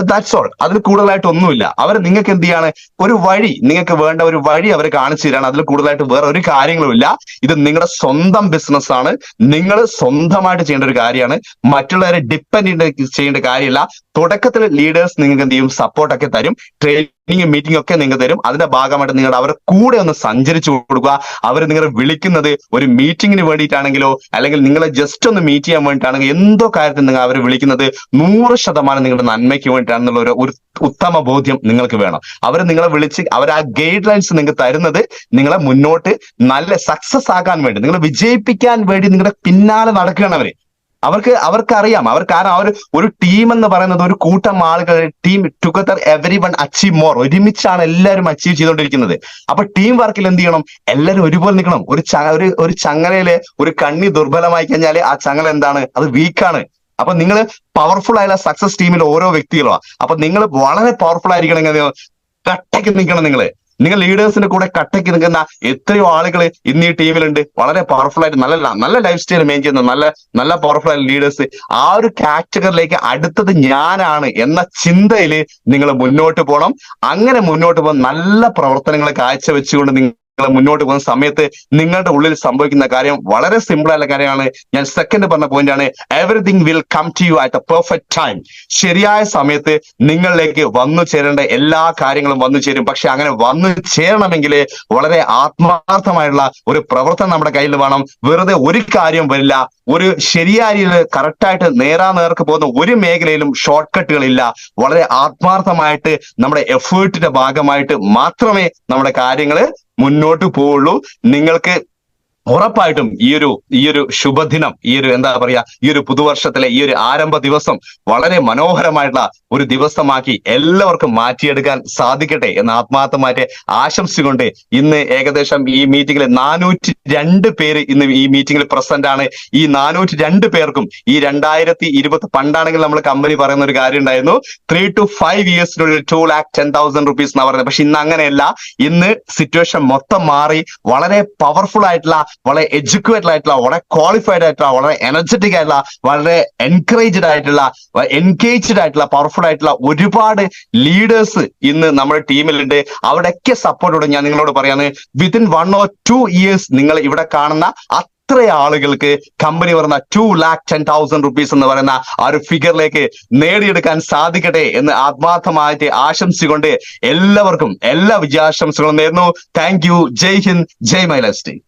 That's all. അതിൽ കൂടുതലായിട്ട് ഒന്നുമില്ല. അവർ നിങ്ങൾക്ക് എന്ത് ചെയ്യാണ്, ഒരു വഴി, നിങ്ങൾക്ക് വേണ്ട ഒരു വഴി അവർ കാണിച്ചു തരാണ്. അതിൽ കൂടുതലായിട്ട് വേറെ ഒരു കാര്യങ്ങളും ഇല്ല. ഇത് നിങ്ങളുടെ സ്വന്തം ബിസിനസ് ആണ്. നിങ്ങൾ സ്വന്തമായിട്ട് ചെയ്യേണ്ട ഒരു കാര്യമാണ്. മറ്റുള്ളവരെ ഡിപ്പെൻഡ് ചെയ്യേണ്ട കാര്യമില്ല. തുടക്കത്തിൽ ലീഡേഴ്സ് നിങ്ങൾക്ക് എന്ത് ചെയ്യും, സപ്പോർട്ടൊക്കെ തരും. ട്രെയിനിങ് മീറ്റിംഗ് ഒക്കെ നിങ്ങൾക്ക് തരും. അതിന്റെ ഭാഗമായിട്ട് നിങ്ങൾ അവരുടെ കൂടെ ഒന്ന് സഞ്ചരിച്ചു കൊടുക്കുക. അവർ നിങ്ങളെ വിളിക്കുന്നത് ഒരു മീറ്റിങ്ങിന് വേണ്ടിയിട്ടാണെങ്കിലോ, അല്ലെങ്കിൽ നിങ്ങളെ ജസ്റ്റ് ഒന്ന് മീറ്റ് ചെയ്യാൻ വേണ്ടിയിട്ടാണെങ്കിൽ, എന്തോ കാര്യത്തിൽ നിങ്ങൾ അവരെ വിളിക്കുന്നത് 100% നിങ്ങളുടെ നന്മയ്ക്ക് വേണ്ടിയിട്ടാണെന്നുള്ള ഒരു ഉത്തമ ബോധ്യം നിങ്ങൾക്ക് വേണം. അവർ നിങ്ങളെ വിളിച്ച് അവർ ആ ഗൈഡ് ലൈൻസ് നിങ്ങൾക്ക് തരുന്നത് നിങ്ങളെ മുന്നോട്ട് നല്ല സക്സസ് ആക്കാൻ വേണ്ടി, നിങ്ങളെ വിജയിപ്പിക്കാൻ വേണ്ടി നിങ്ങളുടെ പിന്നാലെ നടക്കുകയാണ് അവര്. അവർക്കറിയാം. കാരണം ഒരു ടീം എന്ന് പറയുന്നത് ഒരു കൂട്ടം ആളുകൾ, team together every one achieve more. ഒരുമിച്ചാണ് എല്ലാവരും അച്ചീവ് ചെയ്തുകൊണ്ടിരിക്കുന്നത്. അപ്പൊ ടീം വർക്കിൽ എന്ത് ചെയ്യണം, എല്ലാവരും ഒരുപോലെ നിൽക്കണം. ഒരു ചങ്ങലയില് ഒരു കണ്ണി ദുർബലമായി കഴിഞ്ഞാൽ ആ ചങ്ങല അത് വീക്കാണ്. അപ്പൊ നിങ്ങൾ പവർഫുൾ ആയുള്ള സക്സസ് ടീമിൽ ഓരോ വ്യക്തികളാണ്. അപ്പൊ നിങ്ങൾ വളരെ പവർഫുൾ ആയിരിക്കണമെങ്കിൽ കട്ടയ്ക്ക് നിൽക്കണം. നിങ്ങൾ ലീഡേഴ്സിന്റെ കൂടെ കട്ടയ്ക്ക് നിൽക്കുന്ന എത്രയോ ആളുകൾ ഇന്ന് ഈ ടീമിലുണ്ട്. വളരെ പവർഫുൾ ആയിട്ട് നല്ല ലൈഫ് സ്റ്റൈൽ മെയിൻ ചെയ്യുന്ന നല്ല പവർഫുൾ ആയ ലീഡേഴ്സ്. ആ ഒരു കാറ്റഗറിയിലേക്ക് അടുത്തത് ഞാനാണ് എന്ന ചിന്തയിൽ നിങ്ങൾ മുന്നോട്ട് പോകണം. അങ്ങനെ മുന്നോട്ട് പോകാൻ നല്ല പ്രവർത്തനങ്ങൾ കാഴ്ചവെച്ചുകൊണ്ട് നിങ്ങൾ മുന്നോട്ട് പോകുന്ന സമയത്ത് നിങ്ങളുടെ ഉള്ളിൽ സംഭവിക്കുന്ന കാര്യം വളരെ സിമ്പിൾ ആയ കാര്യമാണ്. ഞാൻ സെക്കൻഡ് പറഞ്ഞ പോയിന്റ് ആണ്, everything will come to you at a perfect time. ശരിയായ സമയത്ത് നിങ്ങളിലേക്ക് വന്നു ചേരേണ്ട എല്ലാ കാര്യങ്ങളും വന്നു ചേരും. പക്ഷെ അങ്ങനെ വന്നു ചേരണമെങ്കിൽ വളരെ ആത്മാർത്ഥമായുള്ള ഒരു പ്രവർത്തനം നമ്മുടെ കയ്യിൽ വേണം. വെറുതെ ഒരു കാര്യം വരില്ല. ഒരു ശരിയായ കറക്റ്റായിട്ട് നേർക്ക് പോകുന്ന ഒരു മേഖലയിലും ഷോർട്ട് കട്ടുകളില്ല. വളരെ ആത്മാർത്ഥമായിട്ട് നമ്മുടെ എഫേർട്ടിന്റെ ഭാഗമായിട്ട് മാത്രമേ നമ്മുടെ കാര്യങ്ങൾ മുന്നോട്ട് പോവുള്ളൂ. നിങ്ങൾക്ക് ഉറപ്പായിട്ടും ഈ ഒരു ശുഭദിനം, ഈ ഒരു പുതുവർഷത്തിലെ ഈ ഒരു ആരംഭ ദിവസം വളരെ മനോഹരമായിട്ടുള്ള ഒരു ദിവസമാക്കി എല്ലാവർക്കും മാറ്റിയെടുക്കാൻ സാധിക്കട്ടെ എന്ന് ആത്മാർത്ഥമായിട്ട് ആശംസിച്ചുകൊണ്ട് ഇന്ന് ഏകദേശം ഈ മീറ്റിംഗിൽ 402 പേര് ഇന്ന് ഈ മീറ്റിംഗിൽ പ്രസന്റ് ആണ്. ഈ 402 പേർക്കും ഈ 2020 പണ്ടാണെങ്കിൽ നമ്മൾ കമ്പനി പറയുന്ന ഒരു കാര്യം ഉണ്ടായിരുന്നു, 3 to 5 yearsനുള്ളിൽ 2,10,000 rupees എന്നാ പറയുന്നത്. പക്ഷെ ഇന്ന് അങ്ങനെയല്ല. ഇന്ന് സിറ്റുവേഷൻ മൊത്തം മാറി. വളരെ പവർഫുൾ ആയിട്ടുള്ള, വളരെ എഡ്യൂക്കേറ്റഡ് ആയിട്ടുള്ള, വളരെ ക്വാളിഫൈഡ് ആയിട്ടുള്ള, വളരെ എനർജറ്റിക് ആയിട്ടുള്ള, വളരെ എൻകറേജ്ഡ് ആയിട്ടുള്ള പവർഫുൾ ആയിട്ടുള്ള ഒരുപാട് ലീഡേഴ്സ് ഇന്ന് നമ്മുടെ ടീമിലുണ്ട്. അവിടെയൊക്കെ സപ്പോർട്ടോടെ ഞാൻ നിങ്ങളോട് പറയാണ്, വിത്തിൻ 1 or 2 years നിങ്ങൾ ഇവിടെ കാണുന്ന അത്ര ആളുകൾക്ക് കമ്പനി പറയുന്ന 2,10,000 rupees എന്ന് പറയുന്ന ആ ഒരു ഫിഗറിലേക്ക് നേടിയെടുക്കാൻ സാധിക്കട്ടെ എന്ന് ആത്മാർത്ഥമായിട്ട് ആശംസിച്ചുകൊണ്ട് എല്ലാവർക്കും എല്ലാ വിജയാശംസകളും നേരുന്നു. Thank you. ജയ് ഹിന്ദ്, ജയ് മൈ ലൈഫ് സ്റ്റൈൽ.